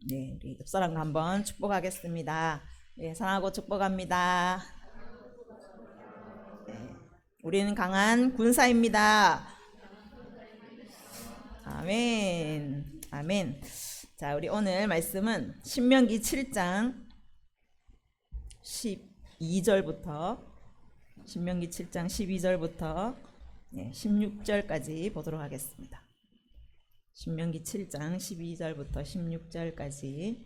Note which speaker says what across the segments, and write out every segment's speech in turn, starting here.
Speaker 1: 네, 우리 옆 사람과 한번 축복하겠습니다. 네, 사랑하고 축복합니다. 우리는 강한 군사입니다. 아멘. 아멘. 자, 우리 오늘 말씀은 신명기 7장 12절부터 신명기 7장 12절부터 16절까지 보도록 하겠습니다. 신명기 7장 12절부터 16절까지.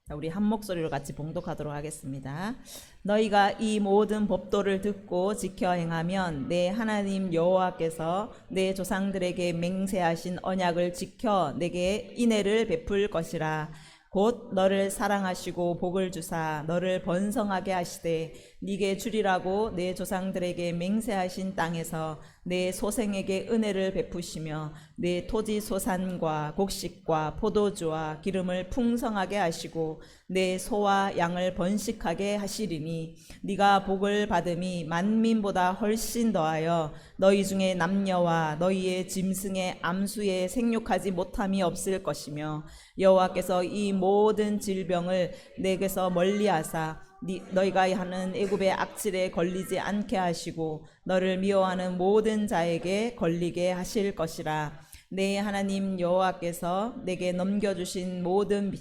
Speaker 1: 자, 우리 한 목소리로 같이 봉독하도록 하겠습니다. 너희가 이 모든 법도를 듣고 지켜 행하면 내 하나님 여호와께서 내 조상들에게 맹세하신 언약을 지켜 내게 인애를 베풀 것이라. 곧 너를 사랑하시고 복을 주사 너를 번성하게 하시되 네게 주리라고 내 조상들에게 맹세하신 땅에서 내 소생에게 은혜를 베푸시며 내 토지 소산과 곡식과 포도주와 기름을 풍성하게 하시고 내 소와 양을 번식하게 하시리니 네가 복을 받음이 만민보다 훨씬 더하여 너희 중에 남녀와 너희의 짐승의 암수에 생육하지 못함이 없을 것이며 여호와께서 이 모든 질병을 내게서 멀리하사 너희가 하는 애굽의 악질에 걸리지 않게 하시고 너를 미워하는 모든 자에게 걸리게 하실 것이라. 내 하나님 여호와께서 내게 넘겨주신 모든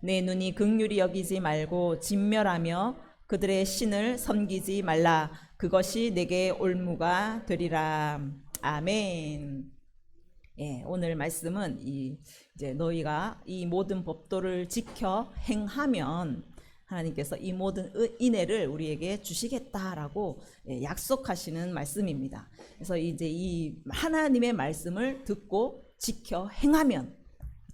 Speaker 1: 내 눈이 긍휼히 여기지 말고 진멸하며 그들의 신을 섬기지 말라. 그것이 내게 올무가 되리라. 아멘. 예, 오늘 말씀은 이제 너희가 이 모든 법도를 지켜 행하면 하나님께서 이 모든 인애를 우리에게 주시겠다라고 약속하시는 말씀입니다. 그래서 이제 이 하나님의 말씀을 듣고 지켜 행하면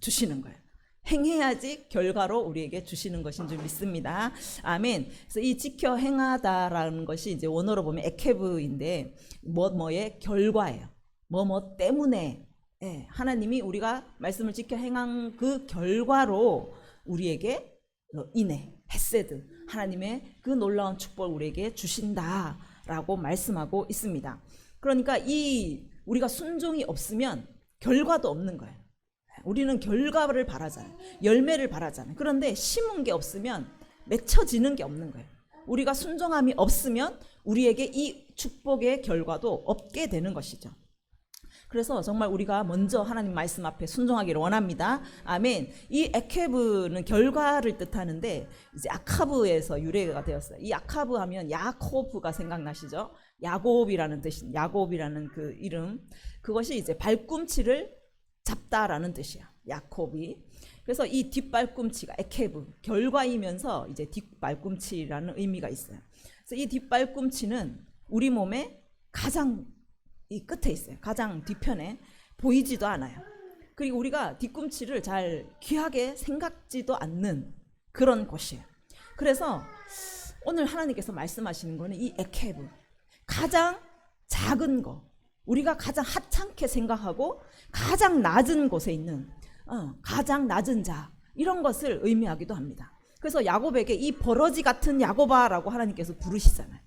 Speaker 1: 주시는 거예요. 행해야지 결과로 우리에게 주시는 것인 줄 믿습니다. 아멘. 그래서 이 지켜 행하다라는 것이 이제 원어로 보면 에케브인데 뭐의 결과예요. 뭐 때문에 하나님이 우리가 말씀을 지켜 행한 그 결과로 우리에게 인애, 헤세드, 하나님의 그 놀라운 축복을 우리에게 주신다라고 말씀하고 있습니다. 그러니까 우리가 순종이 없으면 결과도 없는 거예요. 우리는 결과를 바라잖아요. 열매를 바라잖아요. 그런데 심은 게 없으면 맺혀지는 게 없는 거예요. 우리가 순종함이 없으면 우리에게 이 축복의 결과도 없게 되는 것이죠. 그래서 정말 우리가 먼저 하나님 말씀 앞에 순종하기를 원합니다. 아멘. 이 에케브는 결과를 뜻하는데 이제 아카브에서 유래가 되었어요. 이 아카브 하면 야코브가 생각나시죠? 야곱이라는 뜻인 야곱이라는 그 이름. 그것이 이제 발꿈치를 잡다라는 뜻이야. 야곱이. 그래서 이 뒷발꿈치가 에케브 결과이면서 이제 뒷발꿈치라는 의미가 있어요. 그래서 이 뒷발꿈치는 우리 몸에 가장 이 끝에 있어요. 가장 뒤편에 보이지도 않아요. 그리고 우리가 뒤꿈치를 잘 귀하게 생각지도 않는 그런 곳이에요. 그래서 오늘 하나님께서 말씀하시는 거는 이 에케브, 가장 작은 거, 우리가 가장 하찮게 생각하고 가장 낮은 곳에 있는 가장 낮은 자, 이런 것을 의미하기도 합니다. 그래서 야곱에게 이 버러지 같은 야곱아라고 하나님께서 부르시잖아요.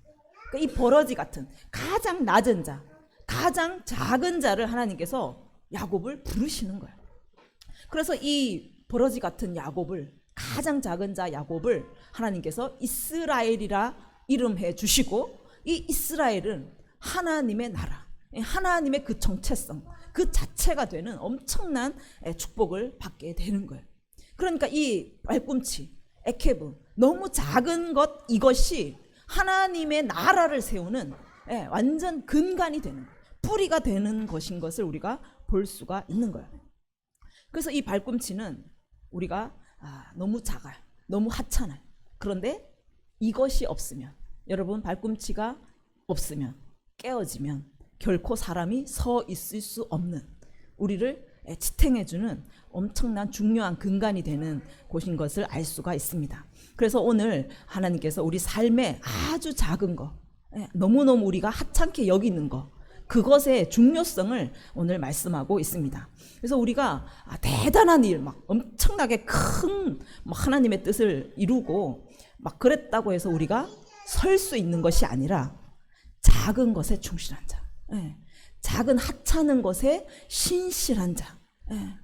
Speaker 1: 그러니까 이 버러지 같은 가장 낮은 자, 가장 작은 자를 하나님께서 야곱을 부르시는 거예요. 그래서 이 버러지 같은 야곱을, 가장 작은 자 야곱을 하나님께서 이스라엘이라 이름해 주시고, 이 이스라엘은 하나님의 나라, 하나님의 그 정체성 그 자체가 되는 엄청난 축복을 받게 되는 거예요. 그러니까 이 발꿈치 에케브, 너무 작은 것, 이것이 하나님의 나라를 세우는 완전 근간이 되는, 뿌리가 되는 것인 것을 우리가 볼 수가 있는 거예요. 그래서 이 발꿈치는 우리가 너무 작아요. 너무 하찮아요. 그런데 이것이 없으면, 여러분 발꿈치가 없으면, 깨어지면 결코 사람이 서 있을 수 없는, 우리를 지탱해주는 엄청난 중요한 근간이 되는 곳인 것을 알 수가 있습니다. 그래서 오늘 하나님께서 우리 삶에 아주 작은 거, 너무너무 우리가 하찮게 여기는 거, 그것의 중요성을 오늘 말씀하고 있습니다. 그래서 우리가 대단한 일, 막 엄청나게 큰 하나님의 뜻을 이루고 막 그랬다고 해서 우리가 설 수 있는 것이 아니라 작은 것에 충실한 자, 예. 작은 하찮은 것에 신실한 자, 예.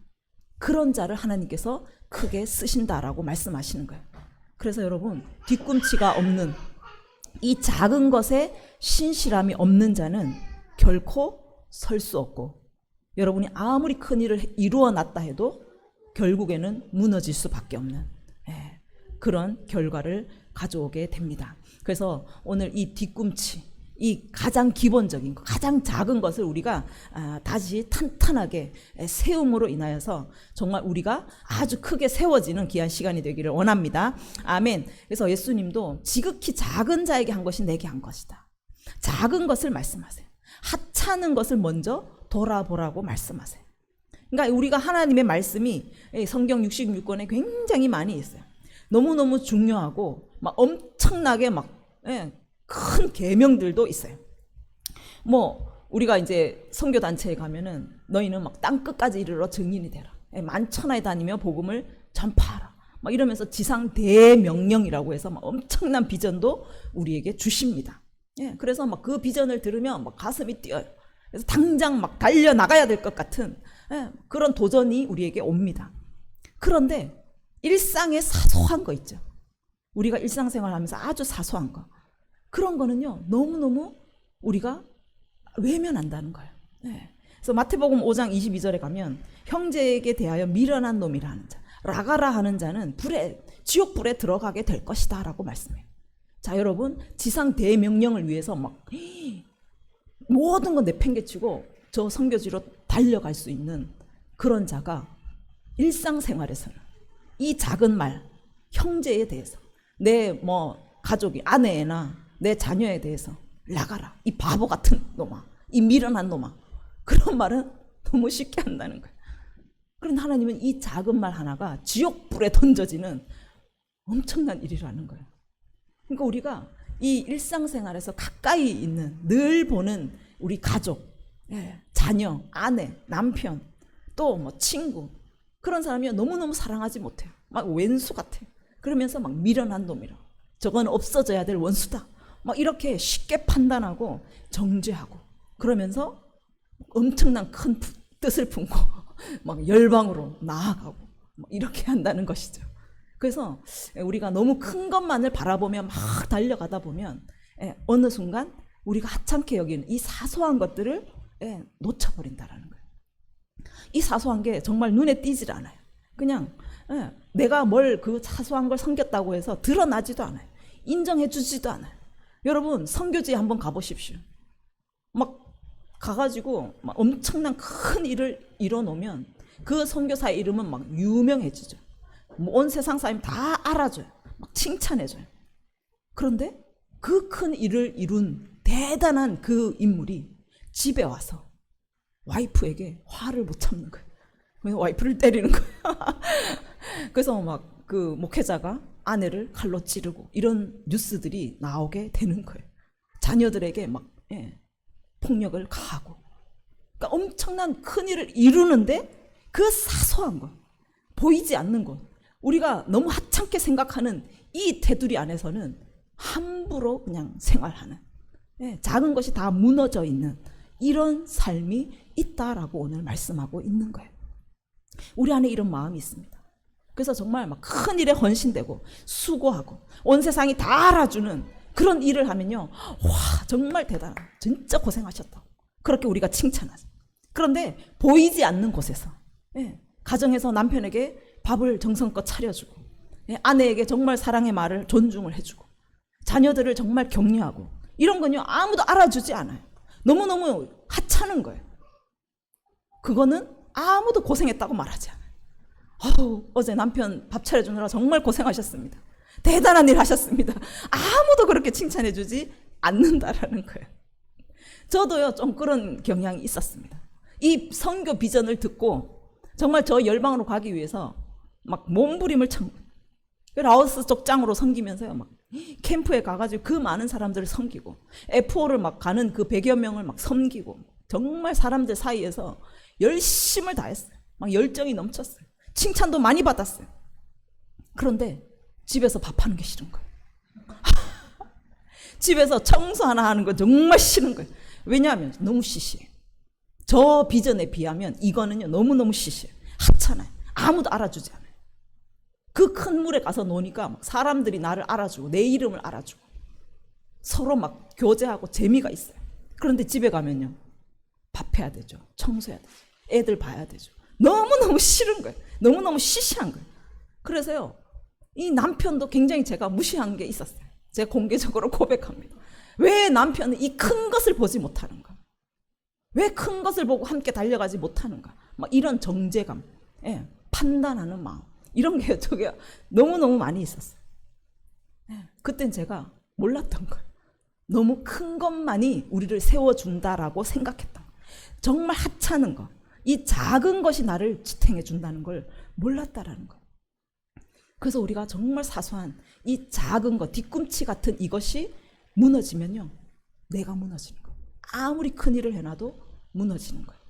Speaker 1: 그런 자를 하나님께서 크게 쓰신다라고 말씀하시는 거예요. 그래서 여러분, 뒤꿈치가 없는 이 작은 것에 신실함이 없는 자는 결코 설 수 없고, 여러분이 아무리 큰 일을 이루어 놨다 해도 결국에는 무너질 수밖에 없는, 예, 그런 결과를 가져오게 됩니다. 그래서 오늘 이 뒤꿈치, 이 가장 기본적인 것, 가장 작은 것을 우리가 다시 탄탄하게 세움으로 인하여서 정말 우리가 아주 크게 세워지는 귀한 시간이 되기를 원합니다. 아멘. 그래서 예수님도 지극히 작은 자에게 한 것이 내게 한 것이다. 작은 것을 말씀하세요. 하찮은 것을 먼저 돌아보라고 말씀하세요. 그러니까 우리가 하나님의 말씀이 성경 66권에 굉장히 많이 있어요. 너무너무 중요하고 막 엄청나게 막 큰 계명들도 있어요. 뭐 우리가 이제 선교 단체에 가면은 너희는 막 땅 끝까지 이르러 증인이 되라. 만천하에 다니며 복음을 전파하라. 막 이러면서 지상 대명령이라고 해서 막 엄청난 비전도 우리에게 주십니다. 예, 그래서 막 그 비전을 들으면 막 가슴이 뛰어요. 그래서 당장 막 달려 나가야 될 것 같은, 예, 그런 도전이 우리에게 옵니다. 그런데 일상의 사소한 거 있죠. 우리가 일상생활하면서 아주 사소한 거, 그런 거는요 너무너무 우리가 외면한다는 거예요. 네. 그래서 마태복음 5장 22절에 가면 형제에게 대하여 미련한 놈이라 하는 자, 라가라 하는 자는 지옥불에 들어가게 될 것이다 라고 말씀해요. 자, 여러분, 지상 대명령을 위해서 막 모든 거 내팽개치고 저 선교지로 달려갈 수 있는 그런 자가 일상생활에서는 이 작은 말, 형제에 대해서, 내 뭐 가족이, 아내나 내 자녀에 대해서 나가라, 이 바보 같은 놈아, 이 미련한 놈아, 그런 말은 너무 쉽게 한다는 거예요. 그런데 하나님은 이 작은 말 하나가 지옥불에 던져지는 엄청난 일이라는 거예요. 그러니까 우리가 이 일상생활에서 가까이 있는, 늘 보는 우리 가족, 자녀, 아내, 남편, 또 뭐 친구, 그런 사람이 너무너무 사랑하지 못해요. 막 왼수 같아요. 그러면서 막 미련한 놈이라, 저건 없어져야 될 원수다, 막 이렇게 쉽게 판단하고 정죄하고, 그러면서 엄청난 큰 뜻을 품고 막 열방으로 나아가고 막 이렇게 한다는 것이죠. 그래서 우리가 너무 큰 것만을 바라보며 막 달려가다 보면 어느 순간 우리가 하찮게 여기는 이 사소한 것들을 놓쳐버린다라는 거예요. 이 사소한 게 정말 눈에 띄질 않아요. 그냥 내가 뭘 그 사소한 걸 섬겼다고 해서 드러나지도 않아요. 인정해 주지도 않아요. 여러분, 선교지에 한번 가보십시오. 막 가가지고 막 엄청난 큰 일을 이뤄놓으면 그 선교사의 이름은 막 유명해지죠. 온 세상 사람이 다 알아줘요. 막 칭찬해줘요. 그런데 그 큰 일을 이룬 대단한 그 인물이 집에 와서 와이프에게 화를 못 참는 거예요. 그래서 와이프를 때리는 거예요. 그래서 막 그 목회자가 아내를 칼로 찌르고 이런 뉴스들이 나오게 되는 거예요. 자녀들에게 막 폭력을 가하고. 그러니까 엄청난 큰 일을 이루는데 그 사소한 것, 보이지 않는 것, 우리가 너무 하찮게 생각하는 이 테두리 안에서는 함부로 그냥 생활하는, 작은 것이 다 무너져 있는 이런 삶이 있다라고 오늘 말씀하고 있는 거예요. 우리 안에 이런 마음이 있습니다. 그래서 정말 막 큰 일에 헌신되고 수고하고 온 세상이 다 알아주는 그런 일을 하면요, 와, 정말 대단하다, 진짜 고생하셨다, 그렇게 우리가 칭찬하죠. 그런데 보이지 않는 곳에서, 가정에서 남편에게 밥을 정성껏 차려주고, 아내에게 정말 사랑의 말을 존중을 해주고, 자녀들을 정말 격려하고, 이런 건요 아무도 알아주지 않아요. 너무너무 하찮은 거예요. 그거는 아무도 고생했다고 말하지 않아요. 어제 남편 밥 차려주느라 정말 고생하셨습니다, 대단한 일 하셨습니다, 아무도 그렇게 칭찬해주지 않는다라는 거예요. 저도요 좀 그런 경향이 있었습니다. 이 선교 비전을 듣고 정말 저 열방으로 가기 위해서 막 몸부림을 참, 라오스 족장으로 섬기면서요, 막 캠프에 가가지고 그 많은 사람들을 섬기고, F5를 막 가는 그 100여 명을 막 섬기고, 정말 사람들 사이에서 열심을 다했어요. 막 열정이 넘쳤어요. 칭찬도 많이 받았어요. 그런데 집에서 밥하는 게 싫은 거예요. 집에서 청소 하나 하는 거 정말 싫은 거예요. 왜냐하면 너무 시시해요. 저 비전에 비하면 이거는요 너무너무 시시해요. 하찮아요. 아무도 알아주지 않아요. 그 큰 물에 가서 노니까 막 사람들이 나를 알아주고 내 이름을 알아주고 서로 막 교제하고 재미가 있어요. 그런데 집에 가면요 밥해야 되죠. 청소해야 되죠. 애들 봐야 되죠. 너무너무 싫은 거예요. 너무너무 시시한 거예요. 그래서요 이 남편도 굉장히 제가 무시한 게 있었어요. 제가 공개적으로 고백합니다. 왜 남편은 이 큰 것을 보지 못하는가? 왜 큰 것을 보고 함께 달려가지 못하는가? 막 이런 정죄감, 예, 판단하는 마음 이런 게 저게 너무너무 많이 있었어요. 예, 그땐 제가 몰랐던 거예요. 너무 큰 것만이 우리를 세워준다라고 생각했던 거예요. 정말 하찮은 것, 이 작은 것이 나를 지탱해 준다는 걸 몰랐다라는 거예요. 그래서 우리가 정말 사소한 이 작은 것, 뒤꿈치 같은 이것이 무너지면요 내가 무너지는 거예요. 아무리 큰 일을 해놔도 무너지는 거예요.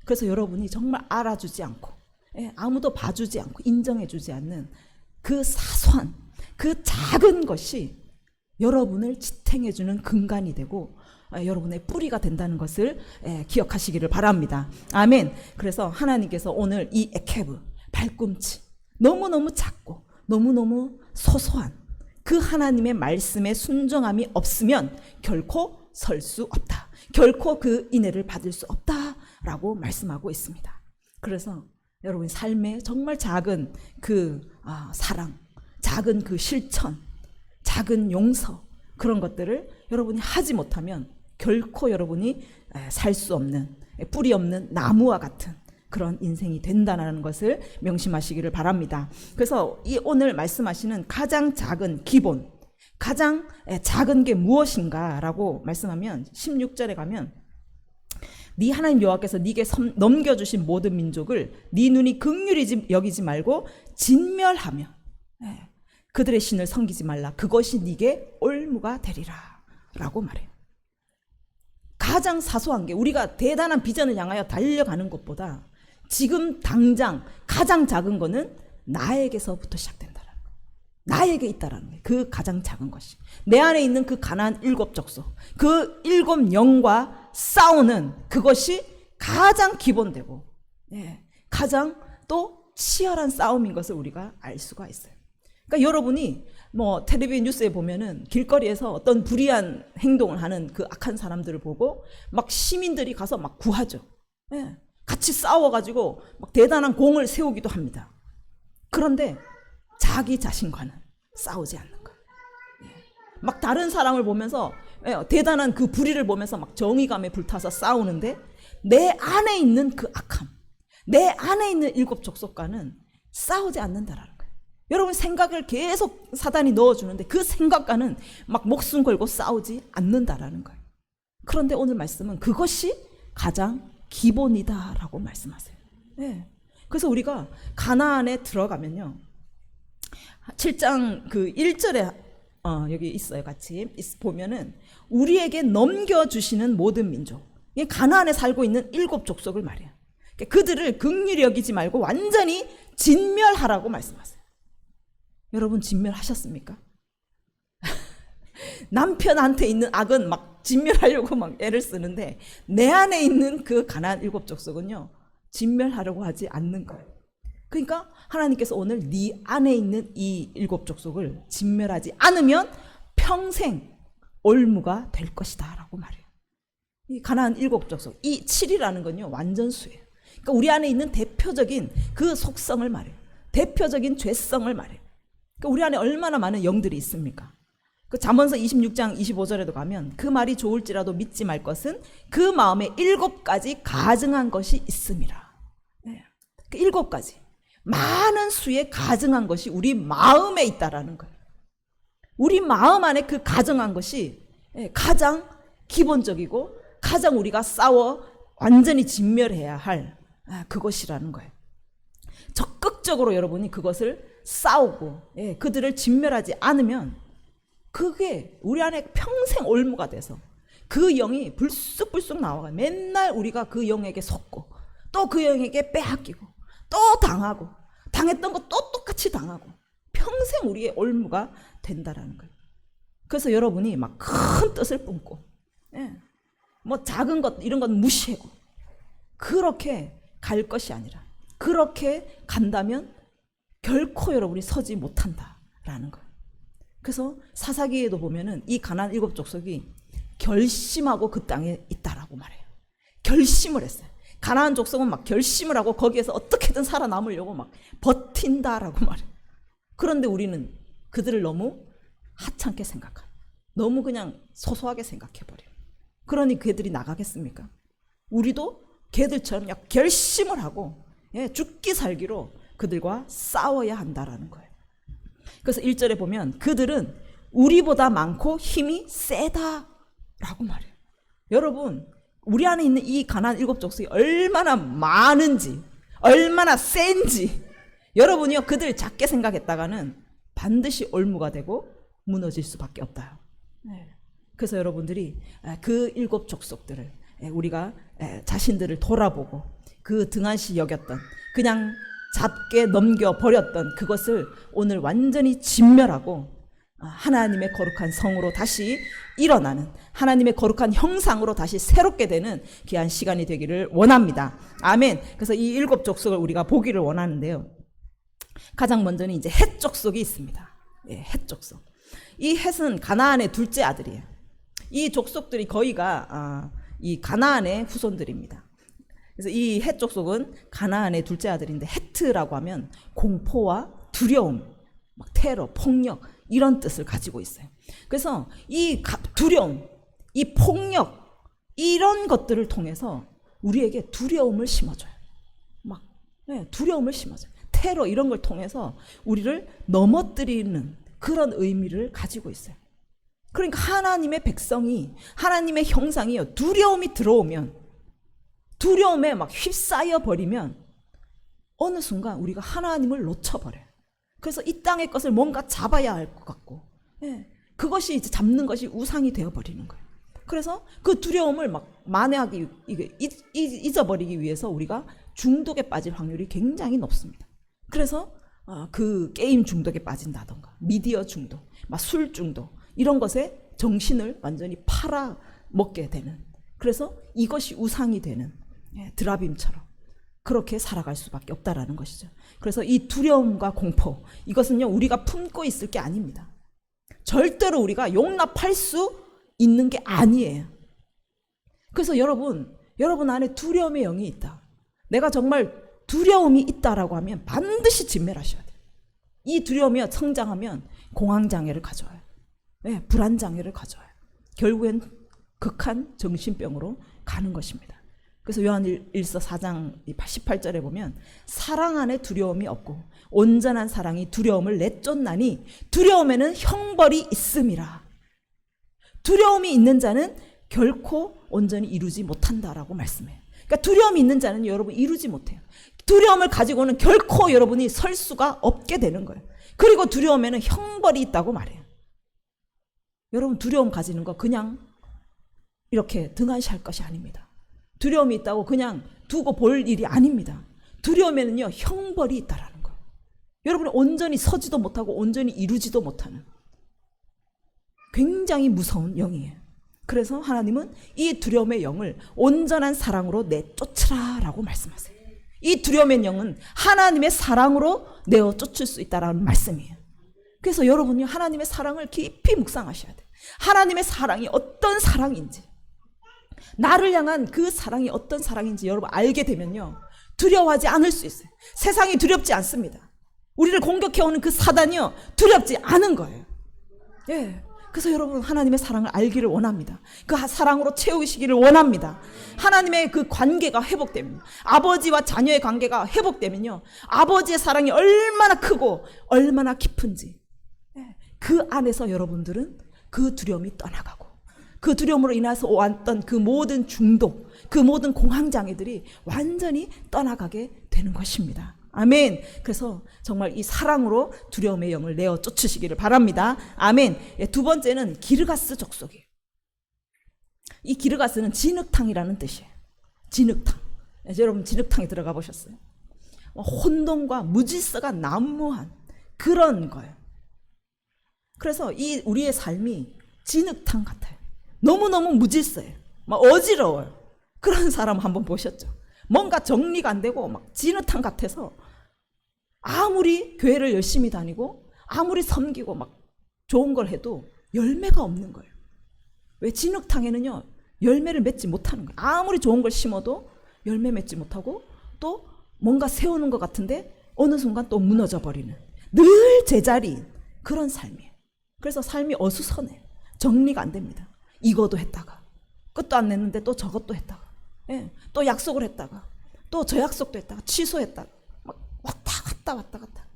Speaker 1: 그래서 여러분이 정말 알아주지 않고, 예, 아무도 봐주지 않고 인정해주지 않는 그 사소한 그 작은 것이 여러분을 지탱해주는 근간이 되고 여러분의 뿌리가 된다는 것을 기억하시기를 바랍니다. 아멘. 그래서 하나님께서 오늘 이 에케브 발꿈치 너무너무 작고 너무너무 소소한 그 하나님의 말씀에 순종함이 없으면 결코 설 수 없다. 결코 그 인애를 받을 수 없다라고 말씀하고 있습니다. 그래서 여러분 삶의 정말 작은 그 사랑, 작은 그 실천, 작은 용서 그런 것들을 여러분이 하지 못하면 결코 여러분이 살 수 없는 뿌리 없는 나무와 같은 그런 인생이 된다는 것을 명심하시기를 바랍니다. 그래서 이 오늘 말씀하시는 가장 작은 기본, 가장 작은 게 무엇인가 라고 말씀하면 16절에 가면 네 하나님 여호와께서 네게 넘겨주신 모든 민족을 네 눈이 긍휼히 여기지 말고 진멸하며 그들의 신을 섬기지 말라. 그것이 네게 올무가 되리라 라고 말해요. 가장 사소한 게 우리가 대단한 비전을 향하여 달려가는 것보다 지금 당장 가장 작은 거는 나에게서부터 시작된다라는 거예요. 나에게 있다라는 거예요. 그 가장 작은 것이 내 안에 있는 그 가나안 7 족속, 그 7 영과 싸우는 그것이 가장 기본되고 가장 또 치열한 싸움인 것을 우리가 알 수가 있어요. 그러니까 여러분이 뭐 텔레비전 뉴스에 보면은 길거리에서 어떤 불의한 행동을 하는 그 악한 사람들을 보고 막 시민들이 가서 막 구하죠. 같이 싸워가지고 막 대단한 공을 세우기도 합니다. 그런데 자기 자신과는 싸우지 않는 거예요. 막 다른 사람을 보면서 대단한 그 불의를 보면서 막 정의감에 불타서 싸우는데 내 안에 있는 그 악함, 내 안에 있는 7 족속과는 싸우지 않는다라는 거예요. 여러분 생각을 계속 사단이 넣어주는데 그 생각과는 막 목숨 걸고 싸우지 않는다라는 거예요. 그런데 오늘 말씀은 그것이 가장 기본이다라고 말씀하세요. 그래서 우리가 가나안에 들어가면요 7장 그 1절에 여기 있어요. 같이 보면은 우리에게 넘겨주시는 모든 민족, 가나안에 살고 있는 7 족속을 말해요. 그들을 긍휼히 여기지 말고 완전히 진멸하라고 말씀하세요. 여러분 진멸하셨습니까? 남편한테 있는 악은 막 진멸하려고 막 애를 쓰는데 내 안에 있는 그 가나안 7 족속은요 진멸하려고 하지 않는 거예요. 그러니까 하나님께서 오늘 네 안에 있는 이 7 족속을 진멸하지 않으면 평생 올무가 될 것이다 라고 말해요. 이 가나안 7 족속, 이 7이라는 건요 완전수예요. 그러니까 우리 안에 있는 대표적인 그 속성을 말해요. 대표적인 죄성을 말해요. 그러니까 우리 안에 얼마나 많은 영들이 있습니까? 그 잠언서 26장 25절에도 가면 그 말이 좋을지라도 믿지 말 것은 그 마음에 7가지 가증한 것이 있음이라. 그 7가지 많은 수의 가증한 것이 우리 마음에 있다라는 거예요. 우리 마음 안에 그 가증한 것이 가장 기본적이고 가장 우리가 싸워 완전히 진멸해야 할 그것이라는 거예요. 적극적으로 여러분이 그것을 싸우고 그들을 진멸하지 않으면 그게 우리 안에 평생 올무가 돼서 그 영이 불쑥불쑥 나와가 맨날 우리가 그 영에게 속고 또 그 영에게 빼앗기고 또 당하고 당했던 거 또 똑같이 당하고 평생 우리의 올무가 된다라는 거예요. 그래서 여러분이 막 큰 뜻을 뿜고, 예, 뭐 작은 것 이런 건 무시하고 그렇게 갈 것이 아니라, 그렇게 간다면 결코 여러분이 서지 못한다라는 거예요. 그래서 사사기에도 보면은 이 가나안 7족속이 결심하고 그 땅에 있다라고 말해요. 결심을 했어요. 가나안 족속은 막 결심을 하고 거기에서 어떻게든 살아남으려고 막 버틴다라고 말해요. 그런데 우리는 그들을 너무 하찮게 생각하고 너무 그냥 소소하게 생각해버려요. 그러니 걔들이 나가겠습니까? 우리도 걔들처럼 결심을 하고, 예, 죽기 살기로 그들과 싸워야 한다라는 거예요. 그래서 1절에 보면 그들은 우리보다 많고 힘이 세다라고 말해요. 여러분, 우리 안에 있는 이 가나안 7족속이 얼마나 많은지, 얼마나 센지, 여러분이요 그들 작게 생각했다가는 반드시 올무가 되고 무너질 수밖에 없다. 그래서 여러분들이 그 7족속들을 우리가 자신들을 돌아보고 그 등한시 여겼던, 그냥 잡게 넘겨버렸던 그것을 오늘 완전히 진멸하고 하나님의 거룩한 성으로 다시 일어나는, 하나님의 거룩한 형상으로 다시 새롭게 되는 귀한 시간이 되기를 원합니다. 아멘. 그래서 이 7족속을 우리가 보기를 원하는데요. 가장 먼저는 이제 헷 족속이 있습니다. 예, 헷 족속. 이 헷은 가나안의 둘째 아들이에요. 이 족속들이 거의가 이 가나안의 후손들입니다. 그래서 이 헷 족속은 가나안의 둘째 아들인데, 헤트라고 하면 공포와 두려움, 막 테러, 폭력 이런 뜻을 가지고 있어요. 그래서 이 두려움, 이 폭력 이런 것들을 통해서 우리에게 두려움을 심어줘요. 막 두려움을 심어줘요. 테러 이런 걸 통해서 우리를 넘어뜨리는 그런 의미를 가지고 있어요. 그러니까 하나님의 백성이, 하나님의 형상이요, 두려움이 들어오면, 두려움에 막 휩싸여 버리면 어느 순간 우리가 하나님을 놓쳐버려요. 그래서 이 땅의 것을 뭔가 잡아야 할 것 같고, 예, 그것이 이제 잡는 것이 우상이 되어버리는 거예요. 그래서 그 두려움을 막 만회하기, 잊어버리기 위해서 우리가 중독에 빠질 확률이 굉장히 높습니다. 그래서 그 게임 중독에 빠진다던가 미디어 중독, 막 술 중독 이런 것에 정신을 완전히 팔아먹게 되는, 그래서 이것이 우상이 되는, 예, 드라빔처럼 그렇게 살아갈 수밖에 없다라는 것이죠. 그래서 이 두려움과 공포, 이것은요 우리가 품고 있을 게 아닙니다. 절대로 우리가 용납할 수 있는 게 아니에요. 그래서 여러분 안에 두려움의 영이 있다, 내가 정말 두려움이 있다라고 하면 반드시 진멸하셔야 돼요. 이 두려움이 성장하면 공황장애를 가져와요. 네, 불안장애를 가져와요. 결국엔 극한 정신병으로 가는 것입니다. 그래서 요한일서 4장 18절에 보면 사랑 안에 두려움이 없고 온전한 사랑이 두려움을 내쫓나니 두려움에는 형벌이 있음이라. 두려움이 있는 자는 결코 온전히 이루지 못한다라고 말씀해요. 그러니까 두려움이 있는 자는 여러분 이루지 못해요. 두려움을 가지고는 결코 여러분이 설 수가 없게 되는 거예요. 그리고 두려움에는 형벌이 있다고 말해요. 여러분 두려움 가지는 거 그냥 이렇게 등한시할 것이 아닙니다. 두려움이 있다고 그냥 두고 볼 일이 아닙니다. 두려움에는요 형벌이 있다라는 거예요. 여러분이 온전히 서지도 못하고 온전히 이루지도 못하는 굉장히 무서운 영이에요. 그래서 하나님은 이 두려움의 영을 온전한 사랑으로 내쫓으라 라고 말씀하세요. 이 두려움의 영은 하나님의 사랑으로 내어 쫓을 수 있다는 말씀이에요. 그래서 여러분이 하나님의 사랑을 깊이 묵상하셔야 돼요. 하나님의 사랑이 어떤 사랑인지, 나를 향한 그 사랑이 어떤 사랑인지 여러분 알게 되면요 두려워하지 않을 수 있어요. 세상이 두렵지 않습니다. 우리를 공격해오는 그 사단이요 두렵지 않은 거예요. 예. 그래서 여러분 하나님의 사랑을 알기를 원합니다. 그 사랑으로 채우시기를 원합니다. 하나님의 그 관계가 회복되면, 아버지와 자녀의 관계가 회복되면요 아버지의 사랑이 얼마나 크고 얼마나 깊은지 그 안에서 여러분들은 그 두려움이 떠나가고, 그 두려움으로 인해서 왔던 그 모든 중독, 그 모든 공황장애들이 완전히 떠나가게 되는 것입니다. 아멘. 그래서 정말 이 사랑으로 두려움의 영을 내어 쫓으시기를 바랍니다. 아멘. 두 번째는 기르가스 족속이에요. 이 기르가스는 진흙탕이라는 뜻이에요. 진흙탕. 여러분 진흙탕에 들어가 보셨어요? 혼돈과 무질서가 난무한 그런 거예요. 그래서 이 우리의 삶이 진흙탕 같아요. 너무너무 무질서해요. 막 어지러워요. 그런 사람 한번 보셨죠? 뭔가 정리가 안 되고 막 진흙탕 같아서 아무리 교회를 열심히 다니고 아무리 섬기고 막 좋은 걸 해도 열매가 없는 거예요. 왜? 진흙탕에는요 열매를 맺지 못하는 거예요. 아무리 좋은 걸 심어도 열매 맺지 못하고 또 뭔가 세우는 것 같은데 어느 순간 또 무너져 버리는 늘 제자리인 그런 삶이에요. 그래서 삶이 어수선해요. 정리가 안 됩니다. 이거도 했다가 끝도 안 냈는데 또 저것도 했다가 예, 또 약속을 했다가 또 저 약속도 했다가 취소했다가 막 왔다 갔다.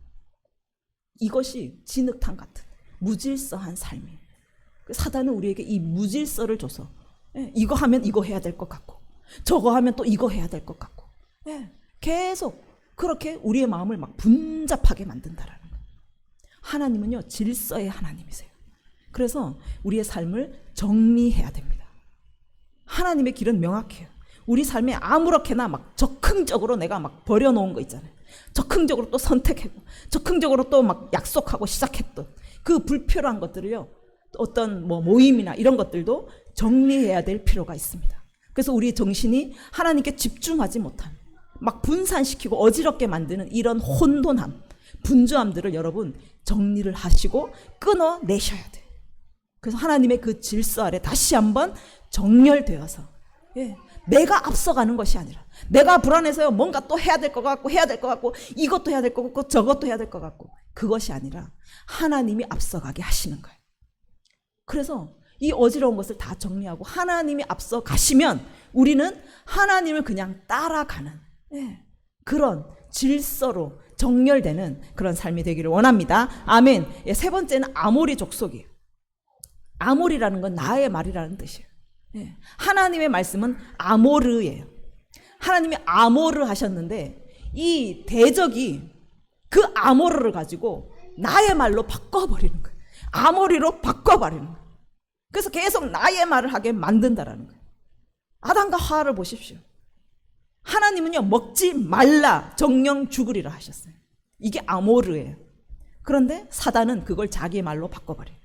Speaker 1: 이것이 진흙탕 같은 무질서한 삶이에요. 사단은 우리에게 이 무질서를 줘서 예, 이거 하면 이거 해야 될 것 같고 저거 하면 또 이거 해야 될 것 같고 예, 계속 그렇게 우리의 마음을 막 분잡하게 만든다라는 거예요. 하나님은요 질서의 하나님이세요. 그래서 우리의 삶을 정리해야 됩니다. 하나님의 길은 명확해요. 우리 삶에 아무렇게나 막 적극적으로 내가 막 버려놓은 거 있잖아요. 적극적으로 또 선택하고 적극적으로 또 막 약속하고 시작했던 그 불필요한 것들을요 어떤 뭐 모임이나 이런 것들도 정리해야 될 필요가 있습니다. 그래서 우리 정신이 하나님께 집중하지 못한 막 분산시키고 어지럽게 만드는 이런 혼돈함, 분주함들을 여러분 정리를 하시고 끊어내셔야 돼요. 그래서 하나님의 그 질서 아래 다시 한번 정렬되어서 예, 내가 앞서가는 것이 아니라 내가 불안해서요 뭔가 또 해야 될 것 같고 해야 될 것 같고 이것도 해야 될 것 같고 저것도 해야 될 것 같고 그것이 아니라 하나님이 앞서가게 하시는 거예요. 그래서 이 어지러운 것을 다 정리하고 하나님이 앞서 가시면 우리는 하나님을 그냥 따라가는 예, 그런 질서로 정렬되는 그런 삶이 되기를 원합니다. 아멘. 예, 세 번째는 아모리 족속이에요. 아모리라는 건 나의 말이라는 뜻이에요. 예, 하나님의 말씀은 아모르예요. 하나님이 아모르 하셨는데 이 대적이 그 아모르를 가지고 나의 말로 바꿔버리는 거예요. 아모리로 바꿔버리는 거예요. 그래서 계속 나의 말을 하게 만든다라는 거예요. 아담과 하와를 보십시오. 하나님은요 먹지 말라 정령 죽으리라 하셨어요. 이게 아모르예요. 그런데 사단은 그걸 자기의 말로 바꿔버려요.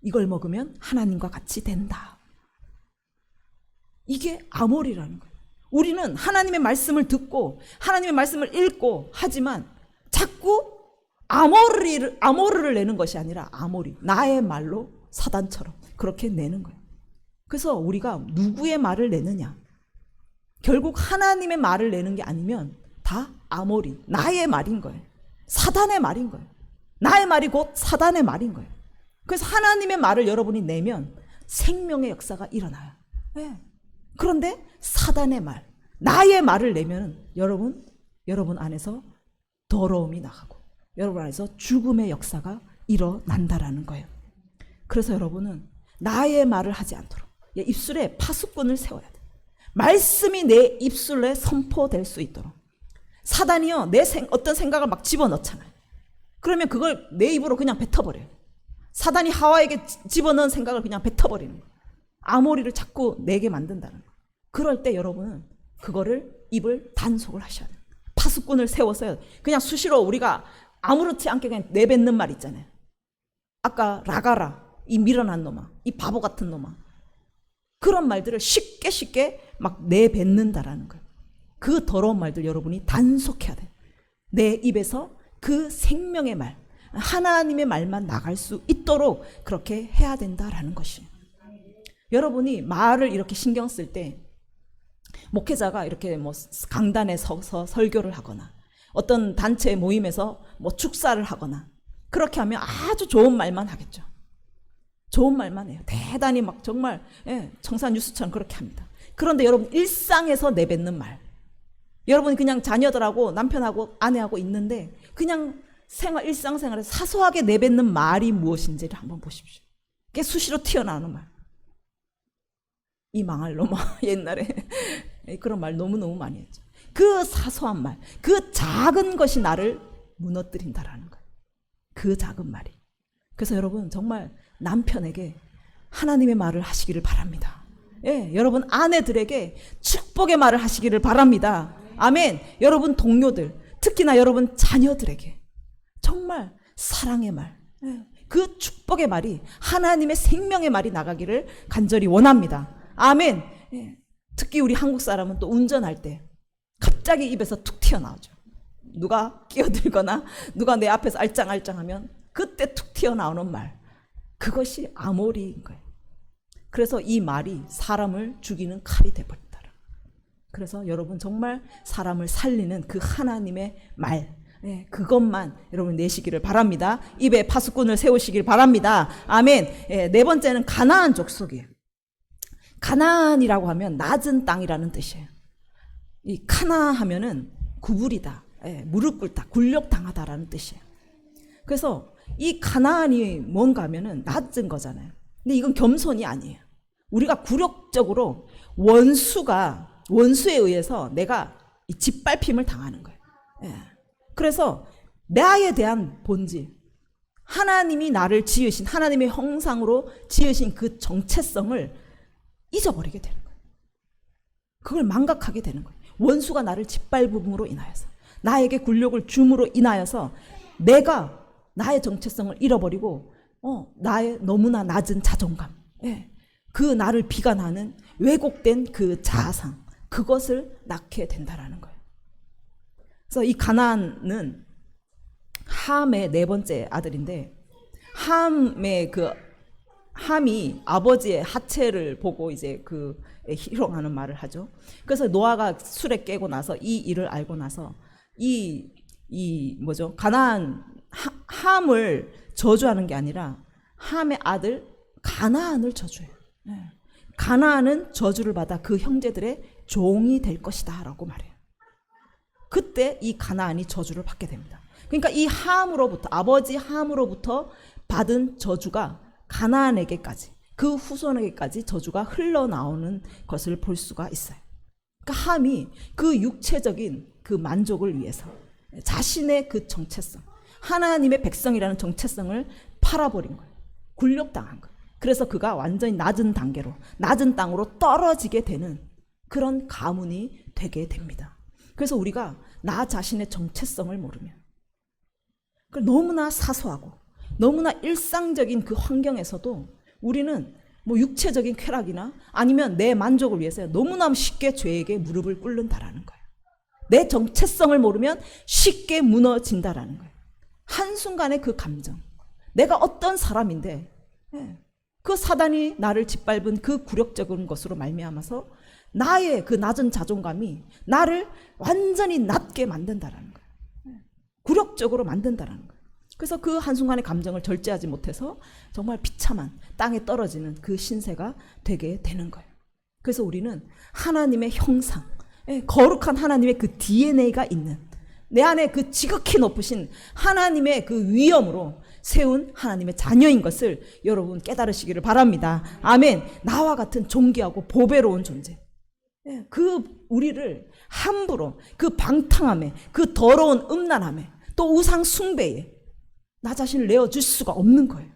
Speaker 1: 이걸 먹으면 하나님과 같이 된다. 이게 아모리라는 거예요. 우리는 하나님의 말씀을 듣고 하나님의 말씀을 읽고 하지만 자꾸 아모르를 내는 것이 아니라 아모리, 나의 말로 사단처럼 그렇게 내는 거예요. 그래서 우리가 누구의 말을 내느냐, 결국 하나님의 말을 내는 게 아니면 다 아모리, 나의 말인 거예요. 사단의 말인 거예요. 나의 말이 곧 사단의 말인 거예요. 그래서 하나님의 말을 여러분이 내면 생명의 역사가 일어나요. 네. 그런데 사단의 말, 나의 말을 내면 여러분 안에서 더러움이 나가고 여러분 안에서 죽음의 역사가 일어난다라는 거예요. 그래서 여러분은 나의 말을 하지 않도록 입술에 파수꾼을 세워야 돼요. 말씀이 내 입술에 선포될 수 있도록. 사단이요 어떤 생각을 막 집어넣잖아요. 그러면 그걸 내 입으로 그냥 뱉어버려요. 사단이 하와에게 집어넣은 생각을 그냥 뱉어버리는 거예요. 아모리를 자꾸 내게 만든다는 거예요. 그럴 때 여러분은 그거를 입을 단속을 하셔야 돼요. 파수꾼을 세워서 그냥 수시로 우리가 아무렇지 않게 그냥 내뱉는 말 있잖아요. 아까 라가라, 이 밀어난 놈아, 이 바보 같은 놈아, 그런 말들을 쉽게 막 내뱉는다라는 거예요. 그 더러운 말들 여러분이 단속해야 돼요. 내 입에서 그 생명의 말, 하나님의 말만 나갈 수 있도록 그렇게 해야 된다라는 것이에요. 여러분이 말을 이렇게 신경 쓸 때 목회자가 이렇게 뭐 강단에 서서 설교를 하거나 어떤 단체 모임에서 뭐 축사를 하거나 그렇게 하면 아주 좋은 말만 하겠죠. 좋은 말만 해요. 대단히 막 정말 청산 뉴스처럼 그렇게 합니다. 그런데 여러분 일상에서 내뱉는 말, 여러분이 그냥 자녀들하고 남편하고 아내하고 있는데 그냥 일상생활에서 사소하게 내뱉는 말이 무엇인지를 한번 보십시오. 그게 수시로 튀어나오는 말. 이 망할 놈아. 옛날에 그런 말 너무너무 많이 했죠. 그 사소한 말, 그 작은 것이 나를 무너뜨린다라는 거예요. 그 작은 말이. 그래서 여러분 정말 남편에게 하나님의 말을 하시기를 바랍니다. 여러분 아내들에게 축복의 말을 하시기를 바랍니다. 아멘. 여러분 동료들, 특히나 여러분 자녀들에게 정말 사랑의 말, 그 축복의 말이, 하나님의 생명의 말이 나가기를 간절히 원합니다. 아멘. 예. 특히 우리 한국 사람은 또 운전할 때 갑자기 입에서 툭 튀어나오죠. 누가 끼어들거나 누가 내 앞에서 알짱알짱하면 그때 툭 튀어나오는 말, 그것이 아모리인 거예요. 그래서 이 말이 사람을 죽이는 칼이 되어버린다. 그래서 여러분 정말 사람을 살리는 그 하나님의 말, 그것만 여러분 내시기를 바랍니다. 입에 파수꾼을 세우시길 바랍니다. 아멘. 네 번째는 가나안 족속이에요. 가나안이라고 하면 낮은 땅이라는 뜻이에요. 이 카나 하면은 구부리다, 무릎 꿇다, 굴욕당하다라는 뜻이에요. 그래서 이 가나안이 뭔가 하면은 낮은 거잖아요. 근데 이건 겸손이 아니에요. 우리가 굴욕적으로 원수에 의해서 내가 이 짓밟힘을 당하는 거예요. 그래서 나에 대한 본질, 하나님이 나를 지으신, 하나님의 형상으로 지으신 그 정체성을 잊어버리게 되는 거예요. 그걸 망각하게 되는 거예요. 원수가 나를 짓밟음으로 인하여서, 나에게 굴욕을 줌으로 인하여서 내가 나의 정체성을 잃어버리고 나의 너무나 낮은 자존감, 그 나를 비관하는 왜곡된 그 자아상, 그것을 낳게 된다라는 거예요. 그래서 이 가나안은 함의 네 번째 아들인데, 함이 아버지의 하체를 보고 이제 그 희롱하는 말을 하죠. 그래서 노아가 술에 깨고 나서 이 일을 알고 나서 가나안, 함을 저주하는 게 아니라 함의 아들 가나안을 저주해요. 가나안은 저주를 받아 그 형제들의 종이 될 것이다 라고 말해요. 그때 이 가나안이 저주를 받게 됩니다. 그러니까 이 함으로부터, 아버지 함으로부터 받은 저주가 가나안에게까지, 그 후손에게까지 저주가 흘러나오는 것을 볼 수가 있어요. 그러니까 함이 그 육체적인 그 만족을 위해서 자신의 그 정체성, 하나님의 백성이라는 정체성을 팔아버린 거예요. 굴욕당한 거예요. 그래서 그가 완전히 낮은 단계로, 낮은 땅으로 떨어지게 되는 그런 가문이 되게 됩니다. 그래서 우리가 나 자신의 정체성을 모르면, 너무나 사소하고 너무나 일상적인 그 환경에서도 우리는 뭐 육체적인 쾌락이나 아니면 내 만족을 위해서 너무나 쉽게 죄에게 무릎을 꿇는다라는 거예요. 내 정체성을 모르면 쉽게 무너진다라는 거예요. 한순간의 그 감정, 내가 어떤 사람인데 그 사단이 나를 짓밟은 그 굴욕적인 것으로 말미암아서 나의 그 낮은 자존감이 나를 완전히 낮게 만든다라는 거예요. 굴욕적으로 만든다라는 거예요. 그래서 그 한순간의 감정을 절제하지 못해서 정말 비참한 땅에 떨어지는 그 신세가 되게 되는 거예요. 그래서 우리는 하나님의 형상, 거룩한 하나님의 그 DNA가 있는, 내 안에 그 지극히 높으신 하나님의 그 위엄으로 세운 하나님의 자녀인 것을 여러분 깨달으시기를 바랍니다. 아멘. 나와 같은 존귀하고 보배로운 존재, 그 우리를 함부로 그 방탕함에, 그 더러운 음란함에, 또 우상 숭배에 나 자신을 내어줄 수가 없는 거예요.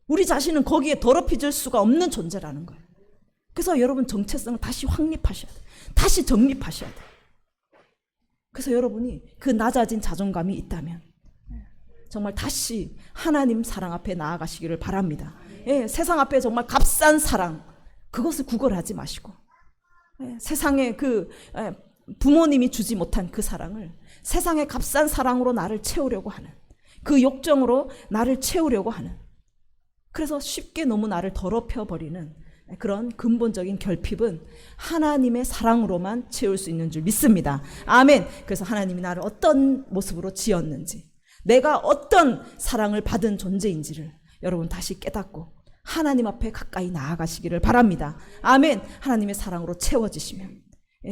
Speaker 1: 우리 자신은 거기에 더럽혀질 수가 없는 존재라는 거예요. 그래서 여러분 정체성을 다시 확립하셔야 돼요. 다시 정립하셔야 돼요. 그래서 여러분이 그 낮아진 자존감이 있다면 정말 다시 하나님 사랑 앞에 나아가시기를 바랍니다. 세상 앞에 정말 값싼 사랑, 그것을 구걸하지 마시고 세상에 그 부모님이 주지 못한 그 사랑을 세상의 값싼 사랑으로 나를 채우려고 하는, 그 욕정으로 나를 채우려고 하는, 그래서 쉽게 너무 나를 더럽혀버리는 그런 근본적인 결핍은 하나님의 사랑으로만 채울 수 있는 줄 믿습니다. 아멘. 그래서 하나님이 나를 어떤 모습으로 지었는지, 내가 어떤 사랑을 받은 존재인지를 여러분 다시 깨닫고 하나님 앞에 가까이 나아가시기를 바랍니다. 아멘. 하나님의 사랑으로 채워지시면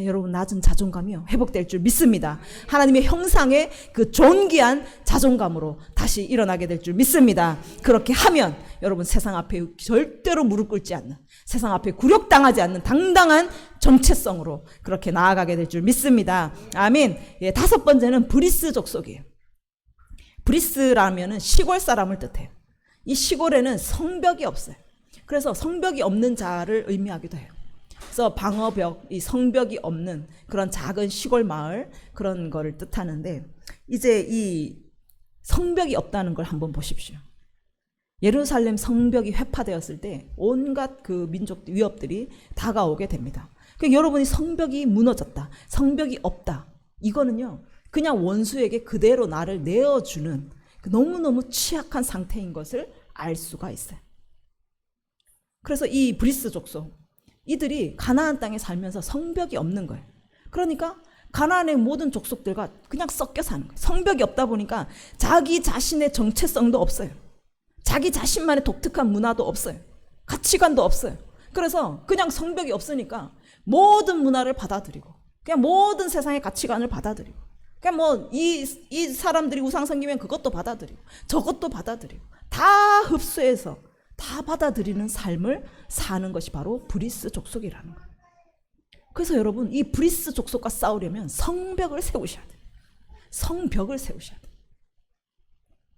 Speaker 1: 여러분 낮은 자존감이요 회복될 줄 믿습니다. 하나님의 형상의 그 존귀한 자존감으로 다시 일어나게 될 줄 믿습니다. 그렇게 하면 여러분 세상 앞에 절대로 무릎 꿇지 않는, 세상 앞에 굴욕당하지 않는 당당한 정체성으로 그렇게 나아가게 될 줄 믿습니다. 아멘. 다섯 번째는 브리스 족속이에요. 브리스라면은 시골 사람을 뜻해요. 이 시골에는 성벽이 없어요. 그래서 성벽이 없는 자를 의미하기도 해요. 그래서 방어벽, 이 성벽이 없는 그런 작은 시골 마을, 그런 거를 뜻하는데, 이제 이 성벽이 없다는 걸 한번 보십시오. 예루살렘 성벽이 회파되었을 때 온갖 그 민족 위협들이 다가오게 됩니다. 그러니까 여러분이 성벽이 무너졌다, 성벽이 없다, 이거는요 그냥 원수에게 그대로 나를 내어주는 너무너무 취약한 상태인 것을 알 수가 있어요. 그래서 이 브리스 족속, 이들이 가나안 땅에 살면서 성벽이 없는 거예요. 그러니까 가나안의 모든 족속들과 그냥 섞여 사는 거예요. 성벽이 없다 보니까 자기 자신의 정체성도 없어요. 자기 자신만의 독특한 문화도 없어요. 가치관도 없어요. 그래서 그냥 성벽이 없으니까 모든 문화를 받아들이고 그냥 모든 세상의 가치관을 받아들이고 그냥 뭐 이 사람들이 우상 섬기면 그것도 받아들이고 저것도 받아들이고 다 흡수해서 다 받아들이는 삶을 사는 것이 바로 브리스 족속이라는 거예요. 그래서 여러분 이 브리스 족속과 싸우려면 성벽을 세우셔야 돼요. 성벽을 세우셔야 돼요.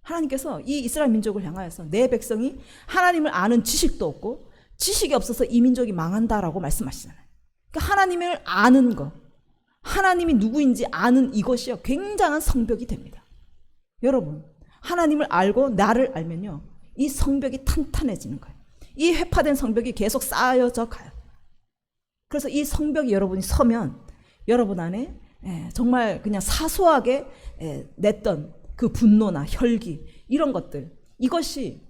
Speaker 1: 하나님께서 이 이스라엘 민족을 향하여서 내 백성이 하나님을 아는 지식도 없고 지식이 없어서 이 민족이 망한다라고 말씀하시잖아요. 그러니까 하나님을 아는 것, 하나님이 누구인지 아는 이것이요 굉장한 성벽이 됩니다. 여러분 하나님을 알고 나를 알면요 이 성벽이 탄탄해지는 거예요. 이 회파된 성벽이 계속 쌓여져 가요. 그래서 이 성벽이 여러분이 서면 여러분 안에 정말 그냥 사소하게 냈던 그 분노나 혈기 이런 것들, 이것이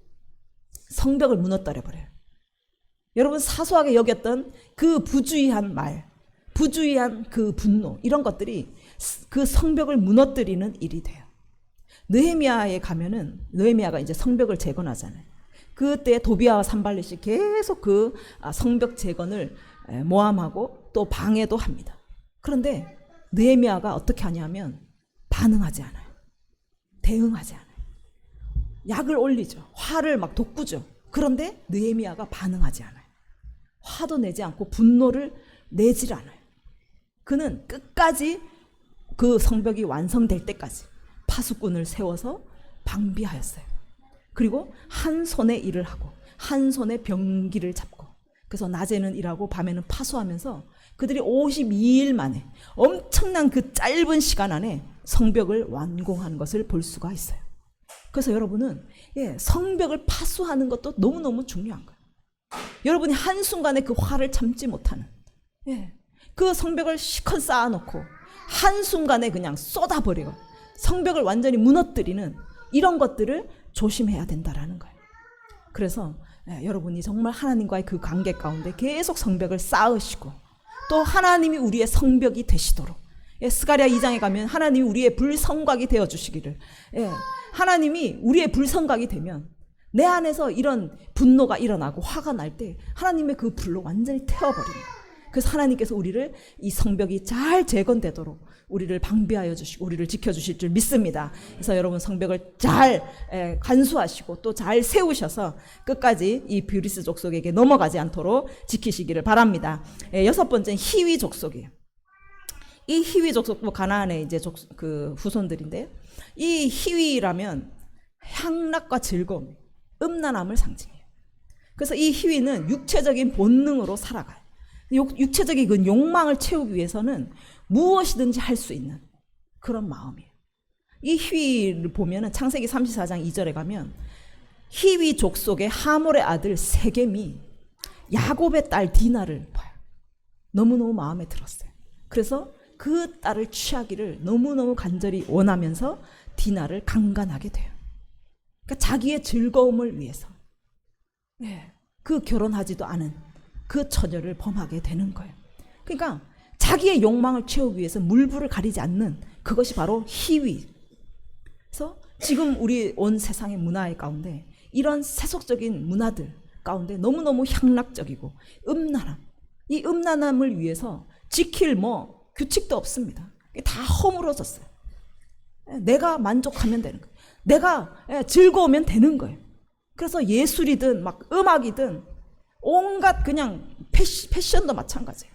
Speaker 1: 성벽을 무너뜨려 버려요. 여러분 사소하게 여겼던 그 부주의한 말, 부주의한 그 분노 이런 것들이 그 성벽을 무너뜨리는 일이 돼요. 느헤미야에 가면은 느헤미야가 이제 성벽을 재건하잖아요. 그때 도비아와 산발릿이 계속 그 성벽 재건을 모함하고 또 방해도 합니다. 그런데 느헤미야가 어떻게 하냐면 반응하지 않아요. 대응하지 않아요. 약을 올리죠. 화를 막 돋구죠. 그런데 느헤미야가 반응하지 않아요. 화도 내지 않고 분노를 내질 않아요. 그는 끝까지 그 성벽이 완성될 때까지 파수꾼을 세워서 방비하였어요. 그리고 한 손에 일을 하고 한 손에 병기를 잡고 그래서 낮에는 일하고 밤에는 파수하면서 그들이 52일 만에 엄청난 그 짧은 시간 안에 성벽을 완공한 것을 볼 수가 있어요. 그래서 여러분은 성벽을 파수하는 것도 너무너무 중요한 거예요. 여러분이 한순간에 그 화를 참지 못하는 그 성벽을 시컷 쌓아놓고 한순간에 그냥 쏟아버리고 성벽을 완전히 무너뜨리는 이런 것들을 조심해야 된다라는 거예요. 그래서 여러분이 정말 하나님과의 그 관계 가운데 계속 성벽을 쌓으시고 또 하나님이 우리의 성벽이 되시도록 스가랴 2장에 가면 하나님이 우리의 불성곽이 되어주시기를 하나님이 우리의 불성곽이 되면 내 안에서 이런 분노가 일어나고 화가 날 때 하나님의 그 불로 완전히 태워버립니다. 그래서 하나님께서 우리를 이 성벽이 잘 재건되도록 우리를 방비하여 주시고 우리를 지켜주실 줄 믿습니다. 그래서 여러분 성벽을 잘 간수하시고 또 잘 세우셔서 끝까지 이 브리스 족속에게 넘어가지 않도록 지키시기를 바랍니다. 여섯 번째는 히위 족속이에요. 이 히위 족속도 가나안의 이제 그 후손들인데요. 이 히위라면 향락과 즐거움, 음란함을 상징해요. 그래서 이 히위는 육체적인 본능으로 살아가요. 육체적인 그 욕망을 채우기 위해서는 무엇이든지 할 수 있는 그런 마음이에요. 이 히위를 보면은 창세기 34장 2절에 가면 히위 족속의 하몰의 아들 세겜이 야곱의 딸 디나를 봐요. 너무너무 마음에 들었어요. 그래서 그 딸을 취하기를 너무너무 간절히 원하면서 디나를 강간하게 돼요. 그러니까 자기의 즐거움을 위해서 그 결혼하지도 않은 그 처녀를 범하게 되는 거예요. 그러니까 자기의 욕망을 채우기 위해서 물불을 가리지 않는 그것이 바로 희위. 그래서 지금 우리 온 세상의 문화의 가운데 이런 세속적인 문화들 가운데 너무너무 향락적이고 음란함, 이 음란함을 위해서 지킬 규칙도 없습니다. 다 허물어졌어요. 내가 만족하면 되는 거예요. 내가 즐거우면 되는 거예요. 그래서 예술이든 막 음악이든 온갖 그냥 패션도 마찬가지예요.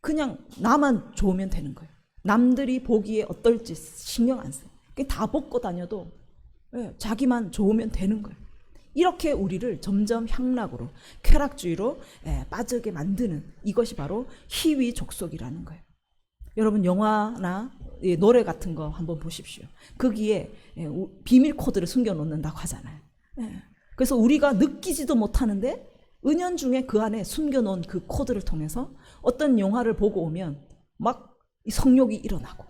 Speaker 1: 그냥 나만 좋으면 되는 거예요. 남들이 보기에 어떨지 신경 안 써요. 다 벗고 다녀도 자기만 좋으면 되는 거예요. 이렇게 우리를 점점 향락으로 쾌락주의로 빠지게 만드는 이것이 바로 희위 족속이라는 거예요. 여러분 영화나 노래 같은 거 한번 보십시오. 거기에 비밀 코드를 숨겨놓는다고 하잖아요. 그래서 우리가 느끼지도 못하는데 은연중에 그 안에 숨겨놓은 그 코드를 통해서 어떤 영화를 보고 오면 막 이 성욕이 일어나고,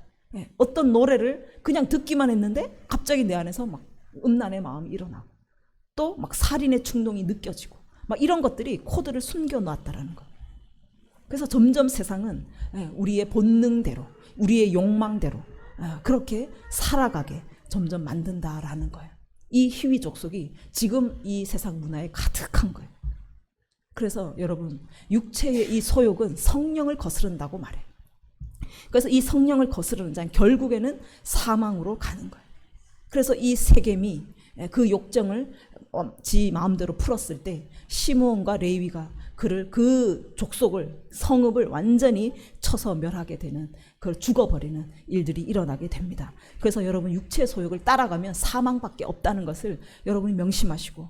Speaker 1: 어떤 노래를 그냥 듣기만 했는데 갑자기 내 안에서 막 음란의 마음이 일어나고, 또 막 살인의 충동이 느껴지고, 막 이런 것들이 코드를 숨겨놨다라는 거. 그래서 점점 세상은 우리의 본능대로, 우리의 욕망대로 그렇게 살아가게 점점 만든다라는 거예요. 이 희위 족속이 지금 이 세상 문화에 가득한 거예요. 그래서 여러분, 육체의 이 소욕은 성령을 거스른다고 말해요. 그래서 이 성령을 거스르는 자는 결국에는 사망으로 가는 거예요. 그래서 이 세겜이 그 욕정을 지 마음대로 풀었을 때 시므온과 레위가 그를, 그 족속을, 성읍을 완전히 쳐서 멸하게 되는, 그걸 죽어버리는 일들이 일어나게 됩니다. 그래서 여러분, 육체의 소욕을 따라가면 사망밖에 없다는 것을 여러분이 명심하시고,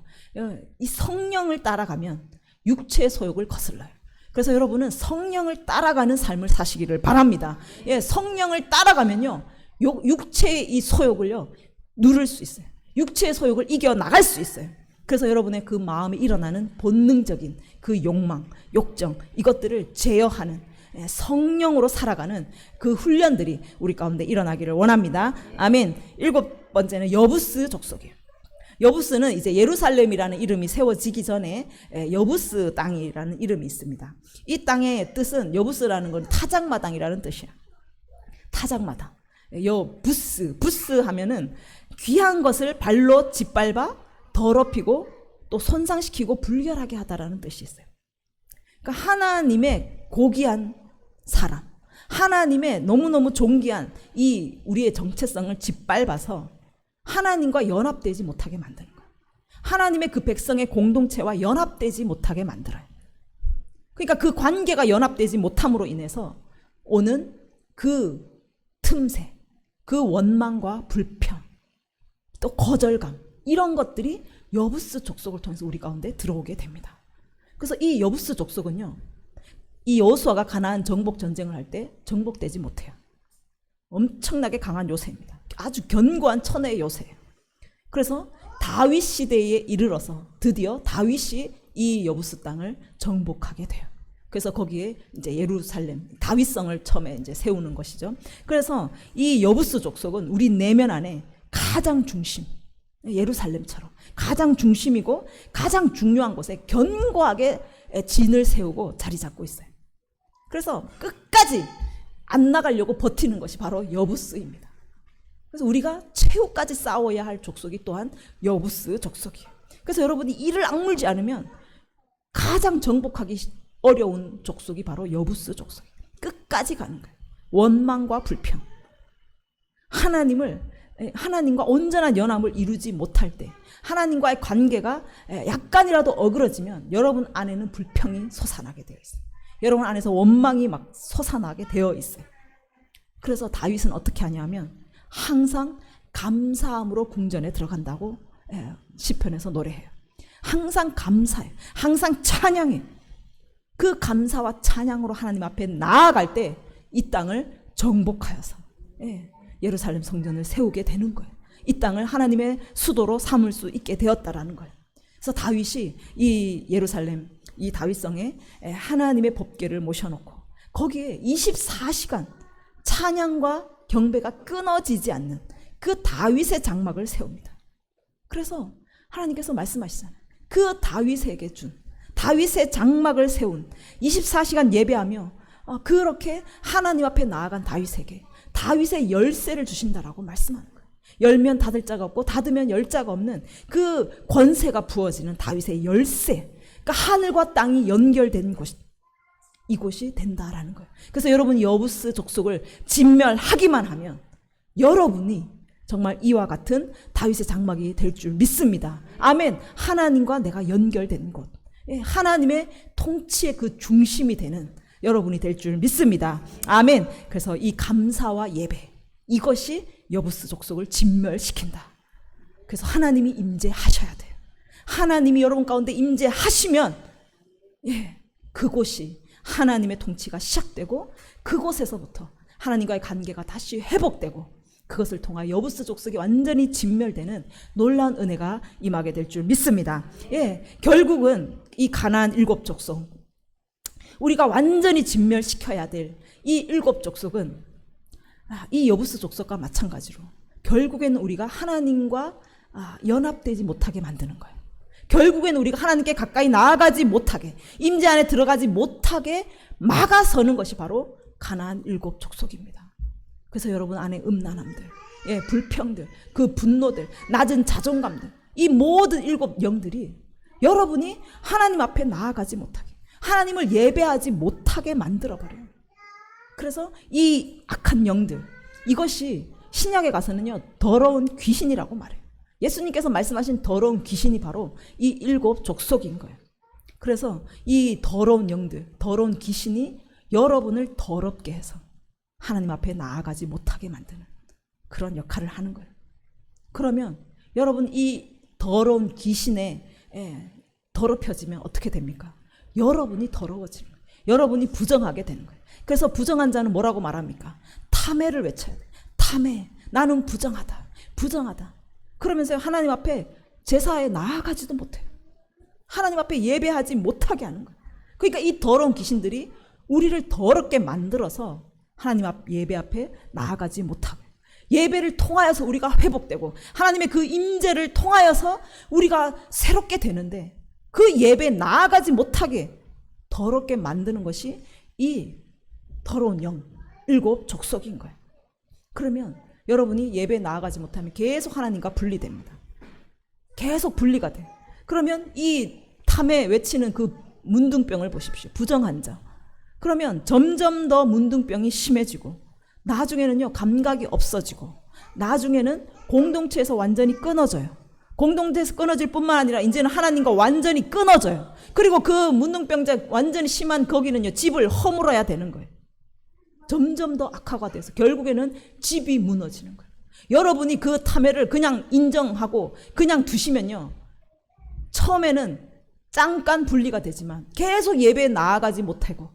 Speaker 1: 이 성령을 따라가면 육체의 소욕을 거슬러요. 그래서 여러분은 성령을 따라가는 삶을 사시기를 바랍니다. 성령을 따라가면요, 육체의 이 소욕을요 누를 수 있어요. 육체의 소욕을 이겨나갈 수 있어요. 그래서 여러분의 그 마음에 일어나는 본능적인 그 욕망, 욕정, 이것들을 제어하는, 성령으로 살아가는 그 훈련들이 우리 가운데 일어나기를 원합니다. 아멘. 7번째는 여부스 족속이에요. 여부스는 이제 예루살렘이라는 이름이 세워지기 전에 여부스 땅이라는 이름이 있습니다. 이 땅의 뜻은, 여부스라는 건 타작마당이라는 뜻이야. 타작마당. 부스 하면은 귀한 것을 발로 짓밟아 더럽히고 또 손상시키고 불결하게 하다라는 뜻이 있어요. 그러니까 하나님의 고귀한 사람, 하나님의 너무너무 존귀한 이 우리의 정체성을 짓밟아서 하나님과 연합되지 못하게 만드는 거예요. 하나님의 그 백성의 공동체와 연합되지 못하게 만들어요. 그러니까 그 관계가 연합되지 못함으로 인해서 오는 그 틈새, 그 원망과 불평, 또 거절감, 이런 것들이 여부스 족속을 통해서 우리 가운데 들어오게 됩니다. 그래서 이 여부스 족속은요, 이 여호수아가 가나안 정복 전쟁을 할 때 정복되지 못해요. 엄청나게 강한 요새입니다. 아주 견고한 천의 요새예요. 그래서 다윗 시대에 이르러서 드디어 다윗이 이 여부스 땅을 정복하게 돼요. 그래서 거기에 이제 예루살렘, 다윗성을 처음에 이제 세우는 것이죠. 그래서 이 여부스 족속은 우리 내면 안에 가장 중심, 예루살렘처럼 가장 중심이고 가장 중요한 곳에 견고하게 진을 세우고 자리 잡고 있어요. 그래서 끝까지 안 나가려고 버티는 것이 바로 여부스입니다. 그래서 우리가 최후까지 싸워야 할 족속이 또한 여부스 족속이에요. 그래서 여러분이 이를 악물지 않으면 가장 정복하기 어려운 족속이 바로 여부스 족속이에요. 끝까지 가는 거예요. 원망과 불평, 하나님과 온전한 연합을 이루지 못할 때, 하나님과의 관계가 약간이라도 어그러지면 여러분 안에는 불평이 솟아나게 되어 있어요. 여러분 안에서 원망이 막 솟아나게 되어 있어요. 그래서 다윗은 어떻게 하냐면 항상 감사함으로 궁전에 들어간다고 시편에서 노래해요. 항상 감사해요. 항상 찬양해요. 그 감사와 찬양으로 하나님 앞에 나아갈 때 이 땅을 정복하여서 예루살렘 성전을 세우게 되는 거예요. 이 땅을 하나님의 수도로 삼을 수 있게 되었다라는 거예요. 그래서 다윗이 이 예루살렘, 이 다윗성에 하나님의 법궤를 모셔놓고 거기에 24시간 찬양과 경배가 끊어지지 않는 그 다윗의 장막을 세웁니다. 그래서 하나님께서 말씀하시잖아요. 그 다윗에게 준, 다윗의 장막을 세운 24시간 예배하며 그렇게 하나님 앞에 나아간 다윗에게 다윗의 열쇠를 주신다라고 말씀하는 거예요. 열면 닫을 자가 없고 닫으면 열 자가 없는 그 권세가 부어지는 다윗의 열쇠, 그러니까 하늘과 땅이 연결된 곳, 이곳이 된다라는 거예요. 그래서 여러분 여부스 족속을 진멸하기만 하면 여러분이 정말 이와 같은 다윗의 장막이 될 줄 믿습니다. 아멘. 하나님과 내가 연결된 곳, 하나님의 통치의 그 중심이 되는 여러분이 될 줄 믿습니다. 아멘. 그래서 이 감사와 예배, 이것이 여부스 족속을 진멸시킨다. 그래서 하나님이 임재하셔야 돼요. 하나님이 여러분 가운데 임재하시면 그곳이 하나님의 통치가 시작되고 그곳에서부터 하나님과의 관계가 다시 회복되고 그것을 통하여 여부스 족속이 완전히 진멸되는 놀라운 은혜가 임하게 될 줄 믿습니다. 예, 결국은 이 가나안 7족속, 우리가 완전히 진멸시켜야 될 이 7족속은 이 여부스 족속과 마찬가지로 결국에는 우리가 하나님과 연합되지 못하게 만드는 거예요. 결국에는 우리가 하나님께 가까이 나아가지 못하게, 임재 안에 들어가지 못하게 막아서는 것이 바로 가나안 7족속입니다. 그래서 여러분 안에 음란함들, 예, 불평들, 그 분노들, 낮은 자존감들, 이 모든 7 영들이 여러분이 하나님 앞에 나아가지 못하게, 하나님을 예배하지 못하게 만들어버려요. 그래서 이 악한 영들, 이것이 신약에 가서는요, 더러운 귀신이라고 말해요. 예수님께서 말씀하신 더러운 귀신이 바로 이 7 족속인 거예요. 그래서 이 더러운 영들, 더러운 귀신이 여러분을 더럽게 해서 하나님 앞에 나아가지 못하게 만드는 그런 역할을 하는 거예요. 그러면 여러분 이 더러운 귀신에 더럽혀지면 어떻게 됩니까? 여러분이 더러워지는 거예요. 여러분이 부정하게 되는 거예요. 그래서 부정한 자는 뭐라고 말합니까? 탐해를 외쳐야 돼요. 탐해. 나는 부정하다. 부정하다. 그러면서 하나님 앞에 제사에 나아가지도 못해요. 하나님 앞에 예배하지 못하게 하는 거예요. 그러니까 이 더러운 귀신들이 우리를 더럽게 만들어서 하나님 앞 예배 앞에 나아가지 못하고, 예배를 통하여서 우리가 회복되고 하나님의 그 임재를 통하여서 우리가 새롭게 되는데 그 예배에 나아가지 못하게 더럽게 만드는 것이 이 더러운 영 7 족속인 거예요. 그러면 여러분이 예배에 나아가지 못하면 계속 하나님과 분리됩니다. 계속 분리가 돼요. 그러면 이 탐에 외치는 그 문둥병을 보십시오. 부정한 자. 그러면 점점 더 문둥병이 심해지고 나중에는요, 감각이 없어지고 나중에는 공동체에서 완전히 끊어져요. 공동체에서 끊어질 뿐만 아니라 이제는 하나님과 완전히 끊어져요. 그리고 그 문둥병자 완전히 심한 거기는요, 집을 허물어야 되는 거예요. 점점 더 악화가 돼서 결국에는 집이 무너지는 거예요. 여러분이 그 탐해를 그냥 인정하고 그냥 두시면요, 처음에는 잠깐 분리가 되지만 계속 예배에 나아가지 못하고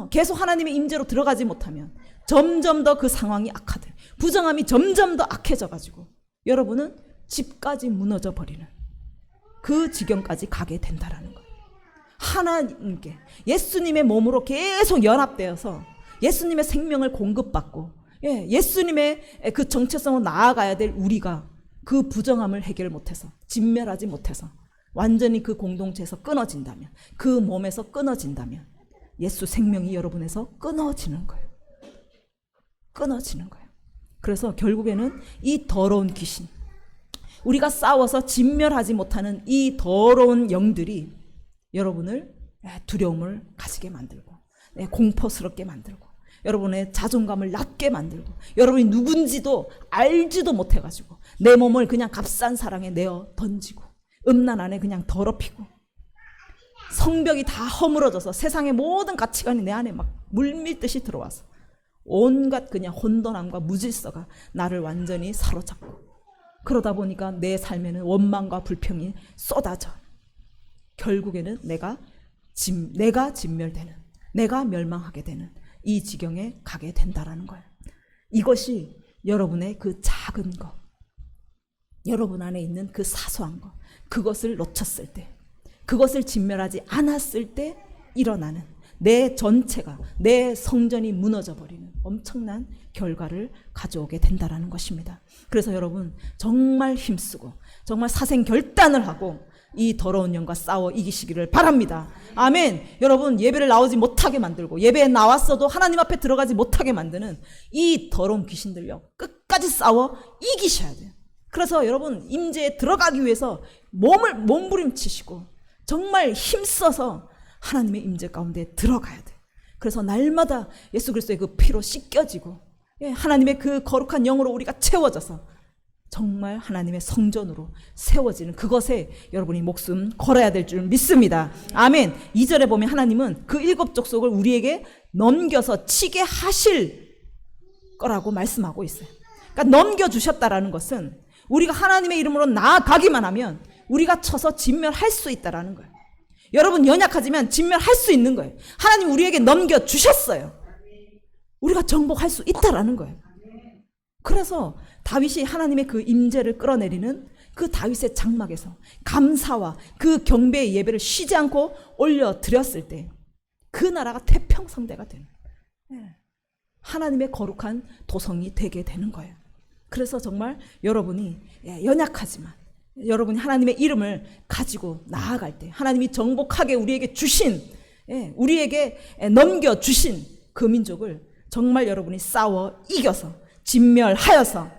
Speaker 1: 계속 하나님의 임재로 들어가지 못하면 점점 더 그 상황이 악화돼요. 부정함이 점점 더 악해져 가지고 여러분은 집까지 무너져 버리는 그 지경까지 가게 된다라는 거예요. 하나님께 예수님의 몸으로 계속 연합되어서 예수님의 생명을 공급받고 예수님의 그 정체성으로 나아가야 될 우리가 그 부정함을 해결 못해서, 진멸하지 못해서 완전히 그 공동체에서 끊어진다면, 그 몸에서 끊어진다면 예수 생명이 여러분에서 끊어지는 거예요. 끊어지는 거예요. 그래서 결국에는 이 더러운 귀신, 우리가 싸워서 진멸하지 못하는 이 더러운 영들이 여러분을 두려움을 가지게 만들고 공포스럽게 만들고 여러분의 자존감을 낮게 만들고 여러분이 누군지도 알지도 못해가지고 내 몸을 그냥 값싼 사랑에 내어 던지고 음란 안에 그냥 더럽히고 성벽이 다 허물어져서 세상의 모든 가치관이 내 안에 막 물밀듯이 들어와서 온갖 그냥 혼돈함과 무질서가 나를 완전히 사로잡고, 그러다 보니까 내 삶에는 원망과 불평이 쏟아져 결국에는 내가 진멸되는, 내가 멸망하게 되는 이 지경에 가게 된다라는 거예요. 이것이 여러분의 그 작은 것, 여러분 안에 있는 그 사소한 것, 그것을 놓쳤을 때, 그것을 진멸하지 않았을 때 일어나는 내 전체가, 내 성전이 무너져 버리는 엄청난 결과를 가져오게 된다라는 것입니다. 그래서 여러분 정말 힘쓰고 정말 사생결단을 하고 이 더러운 영과 싸워 이기시기를 바랍니다. 아멘. 여러분 예배를 나오지 못하게 만들고 예배에 나왔어도 하나님 앞에 들어가지 못하게 만드는 이 더러운 귀신들요, 끝까지 싸워 이기셔야 돼요. 그래서 여러분 임재에 들어가기 위해서 몸부림치시고 정말 힘써서 하나님의 임재 가운데 들어가야 돼. 그래서 날마다 예수 그리스도의 그 피로 씻겨지고 하나님의 그 거룩한 영으로 우리가 채워져서 정말 하나님의 성전으로 세워지는 그것에 여러분이 목숨 걸어야 될 줄 믿습니다. 아멘. 2절에 보면 하나님은 그 7 족속을 우리에게 넘겨서 치게 하실 거라고 말씀하고 있어요. 그러니까 넘겨주셨다라는 것은 우리가 하나님의 이름으로 나아가기만 하면 우리가 쳐서 진멸할 수 있다라는 거예요. 여러분 연약하지만 진멸할 수 있는 거예요. 하나님 우리에게 넘겨주셨어요. 우리가 정복할 수 있다라는 거예요. 그래서 다윗이 하나님의 그 임재를 끌어내리는 그 다윗의 장막에서 감사와 그 경배의 예배를 쉬지 않고 올려드렸을 때 그 나라가 태평성대가 되는 하나님의 거룩한 도성이 되게 되는 거예요. 그래서 정말 여러분이 연약하지만 여러분이 하나님의 이름을 가지고 나아갈 때 하나님이 정복하게 우리에게 주신 우리에게 넘겨주신 그 민족을 정말 여러분이 싸워 이겨서 진멸하여서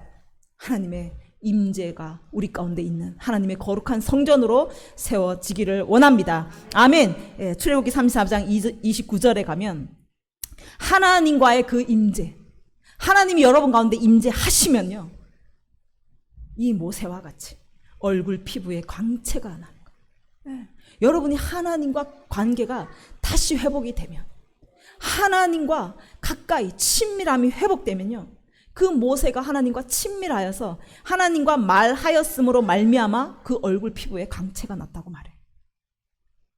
Speaker 1: 하나님의 임재가 우리 가운데 있는 하나님의 거룩한 성전으로 세워지기를 원합니다. 아멘. 출애굽기 34장 29절에 가면 하나님과의 그 임재, 하나님이 여러분 가운데 임재하시면요, 이 모세와 같이 얼굴 피부에 광채가 나는 거예요. 여러분이 하나님과 관계가 다시 회복이 되면, 하나님과 가까이 친밀함이 회복되면요, 그 모세가 하나님과 친밀하여서 하나님과 말하였으므로 말미암아 그 얼굴 피부에 광채가 났다고 말해요.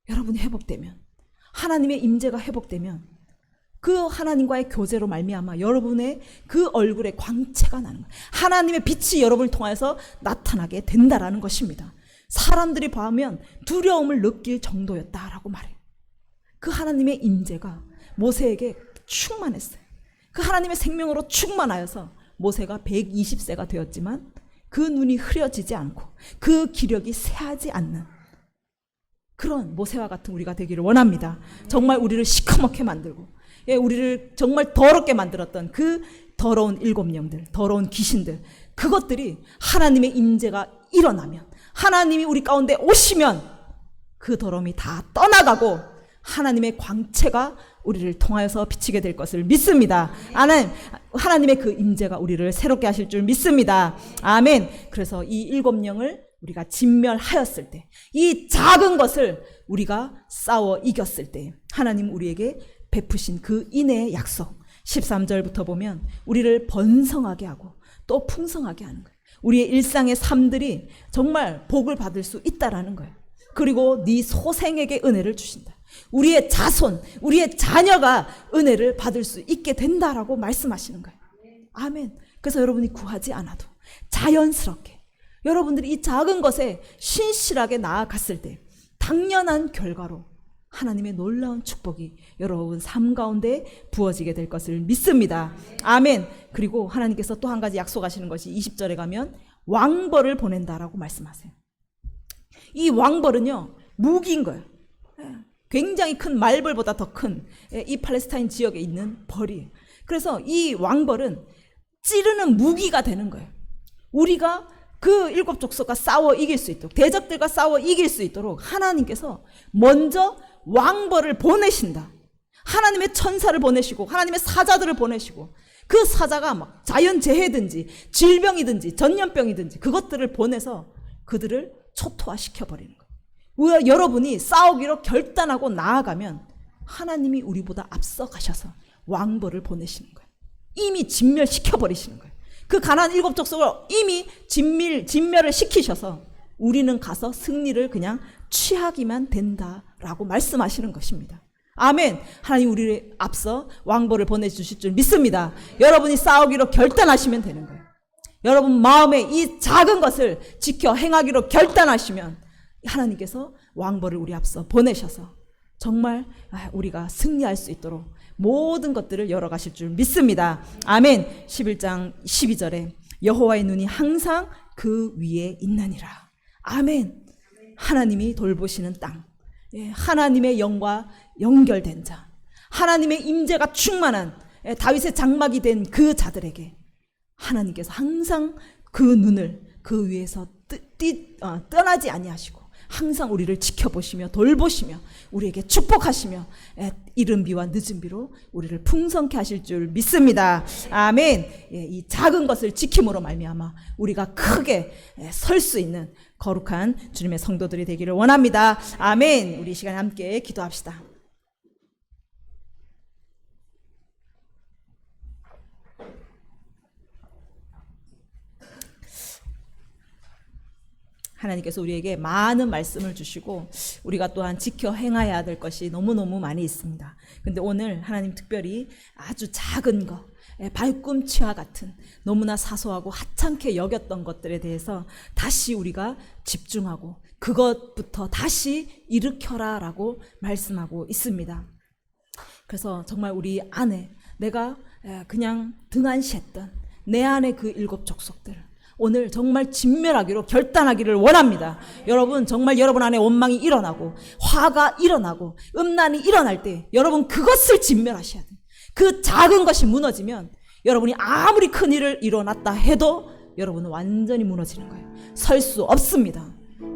Speaker 1: 여러분이 회복되면, 하나님의 임재가 회복되면 그 하나님과의 교제로 말미암아 여러분의 그 얼굴에 광채가 나는 거예요. 하나님의 빛이 여러분을 통해서 나타나게 된다라는 것입니다. 사람들이 보면 두려움을 느낄 정도였다라고 말해요. 그 하나님의 임재가 모세에게 충만했어요. 그 하나님의 생명으로 충만하여서 모세가 120세가 되었지만 그 눈이 흐려지지 않고 그 기력이 쇠하지 않는 그런 모세와 같은 우리가 되기를 원합니다. 정말 우리를 시커멓게 만들고 우리를 정말 더럽게 만들었던 그 더러운 일곱 영들, 더러운 귀신들, 그것들이 하나님의 임재가 일어나면, 하나님이 우리 가운데 오시면 그 더러움이 다 떠나가고 하나님의 광채가 우리를 통하여서 비치게 될 것을 믿습니다. 하나님의 그 임재가 우리를 새롭게 하실 줄 믿습니다. 아멘. 그래서 이 일곱 영을 우리가 진멸하였을 때, 이 작은 것을 우리가 싸워 이겼을 때 하나님 우리에게 베푸신 그 인애의 약속, 13절부터 보면 우리를 번성하게 하고 또 풍성하게 하는 거예요. 우리의 일상의 삶들이 정말 복을 받을 수 있다라는 거예요. 그리고 네 소생에게 은혜를 주신다. 우리의 자손, 우리의 자녀가 은혜를 받을 수 있게 된다라고 말씀하시는 거예요. 아멘. 그래서 여러분이 구하지 않아도 자연스럽게 여러분들이 이 작은 것에 신실하게 나아갔을 때 당연한 결과로 하나님의 놀라운 축복이 여러분 삶 가운데 부어지게 될 것을 믿습니다. 아멘. 그리고 하나님께서 또 한 가지 약속하시는 것이 20절에 가면 왕벌을 보낸다라고 말씀하세요. 이 왕벌은요, 무기인 거예요. 굉장히 큰 말벌보다 더 큰 이 팔레스타인 지역에 있는 벌이에요. 그래서 이 왕벌은 찌르는 무기가 되는 거예요. 우리가 그 일곱 족속과 싸워 이길 수 있도록, 대적들과 싸워 이길 수 있도록 하나님께서 먼저 왕벌을 보내신다. 하나님의 천사를 보내시고 하나님의 사자들을 보내시고 그 사자가 막 자연재해든지 질병이든지 전염병이든지 그것들을 보내서 그들을 초토화시켜버리는 거예요. 여러분이 싸우기로 결단하고 나아가면 하나님이 우리보다 앞서 가셔서 왕벌을 보내시는 거예요. 이미 진멸시켜버리시는 거예요. 그 가나안 일곱 족속을 이미 진멸을 시키셔서 우리는 가서 승리를 그냥 취하기만 된다라고 말씀하시는 것입니다. 아멘. 하나님 우리를 앞서 왕벌을 보내주실 줄 믿습니다. 여러분이 싸우기로 결단하시면 되는 거예요. 여러분 마음에 이 작은 것을 지켜 행하기로 결단하시면 하나님께서 왕벌을 우리 앞서 보내셔서 정말 우리가 승리할 수 있도록 모든 것들을 열어가실 줄 믿습니다. 아멘. 11장 12절에 여호와의 눈이 항상 그 위에 있느니라. 아멘. 하나님이 돌보시는 땅, 하나님의 영과 연결된 자, 하나님의 임재가 충만한 다윗의 장막이 된 그 자들에게 하나님께서 항상 그 눈을 그 위에서 떠나지 아니하시고 항상 우리를 지켜보시며 돌보시며 우리에게 축복하시며 이른 비와 늦은 비로 우리를 풍성케 하실 줄 믿습니다. 아멘. 이 작은 것을 지킴으로 말미암아 우리가 크게 설 수 있는 거룩한 주님의 성도들이 되기를 원합니다. 아멘. 우리 시간에 함께 기도합시다. 하나님께서 우리에게 많은 말씀을 주시고 우리가 또한 지켜 행해야 될 것이 너무너무 많이 있습니다. 근데 오늘 하나님 특별히 아주 작은 것, 발꿈치와 같은 너무나 사소하고 하찮게 여겼던 것들에 대해서 다시 우리가 집중하고 그것부터 다시 일으켜라 라고 말씀하고 있습니다. 그래서 정말 우리 안에 내가 그냥 등한시했던 내 안에 그 7 족속들 오늘 정말 진멸하기로 결단하기를 원합니다. 여러분 정말 여러분 안에 원망이 일어나고 화가 일어나고 음란이 일어날 때 여러분 그것을 진멸하셔야 돼요. 그 작은 것이 무너지면 여러분이 아무리 큰 일을 이뤄놨다 해도 여러분은 완전히 무너지는 거예요. 설 수 없습니다.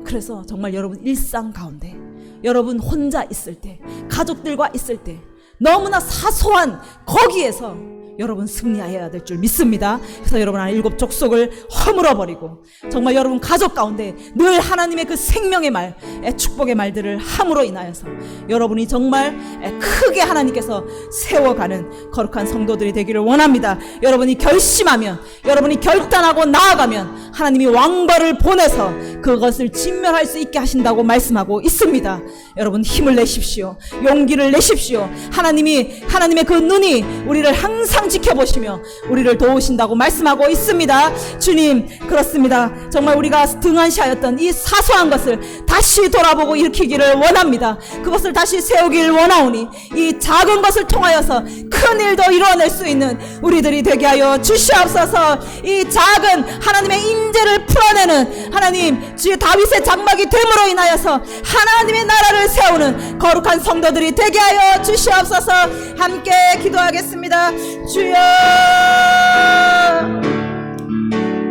Speaker 1: 그래서 정말 여러분 일상 가운데 여러분 혼자 있을 때 가족들과 있을 때 너무나 사소한 거기에서 여러분 승리해야 될 줄 믿습니다. 그래서 여러분 안에 7 족속을 허물어버리고 정말 여러분 가족 가운데 늘 하나님의 그 생명의 말, 축복의 말들을 함으로 인하여서 여러분이 정말 크게 하나님께서 세워가는 거룩한 성도들이 되기를 원합니다. 여러분이 결심하면 여러분이 결단하고 나아가면 하나님이 왕벌을 보내서 그것을 진멸할 수 있게 하신다고 말씀하고 있습니다. 여러분 힘을 내십시오. 용기를 내십시오. 하나님의 그 눈이 우리를 항상 지켜보시며 우리를 도우신다고 말씀하고 있습니다. 주님 그렇습니다. 정말 우리가 등한시하였던 이 사소한 것을 다시 돌아보고 일으키기를 원합니다. 그것을 다시 세우기를 원하오니 이 작은 것을 통하여서 큰 일도 이루어낼 수 있는 우리들이 되게 하여 주시옵소서. 이 작은 하나님의 임재를 풀어내는 하나님 주의 다윗의 장막이 됨으로 인하여서 하나님의 나라를 세우는 거룩한 성도들이 되게 하여 주시옵소서. 함께 기도하겠습니다. 주여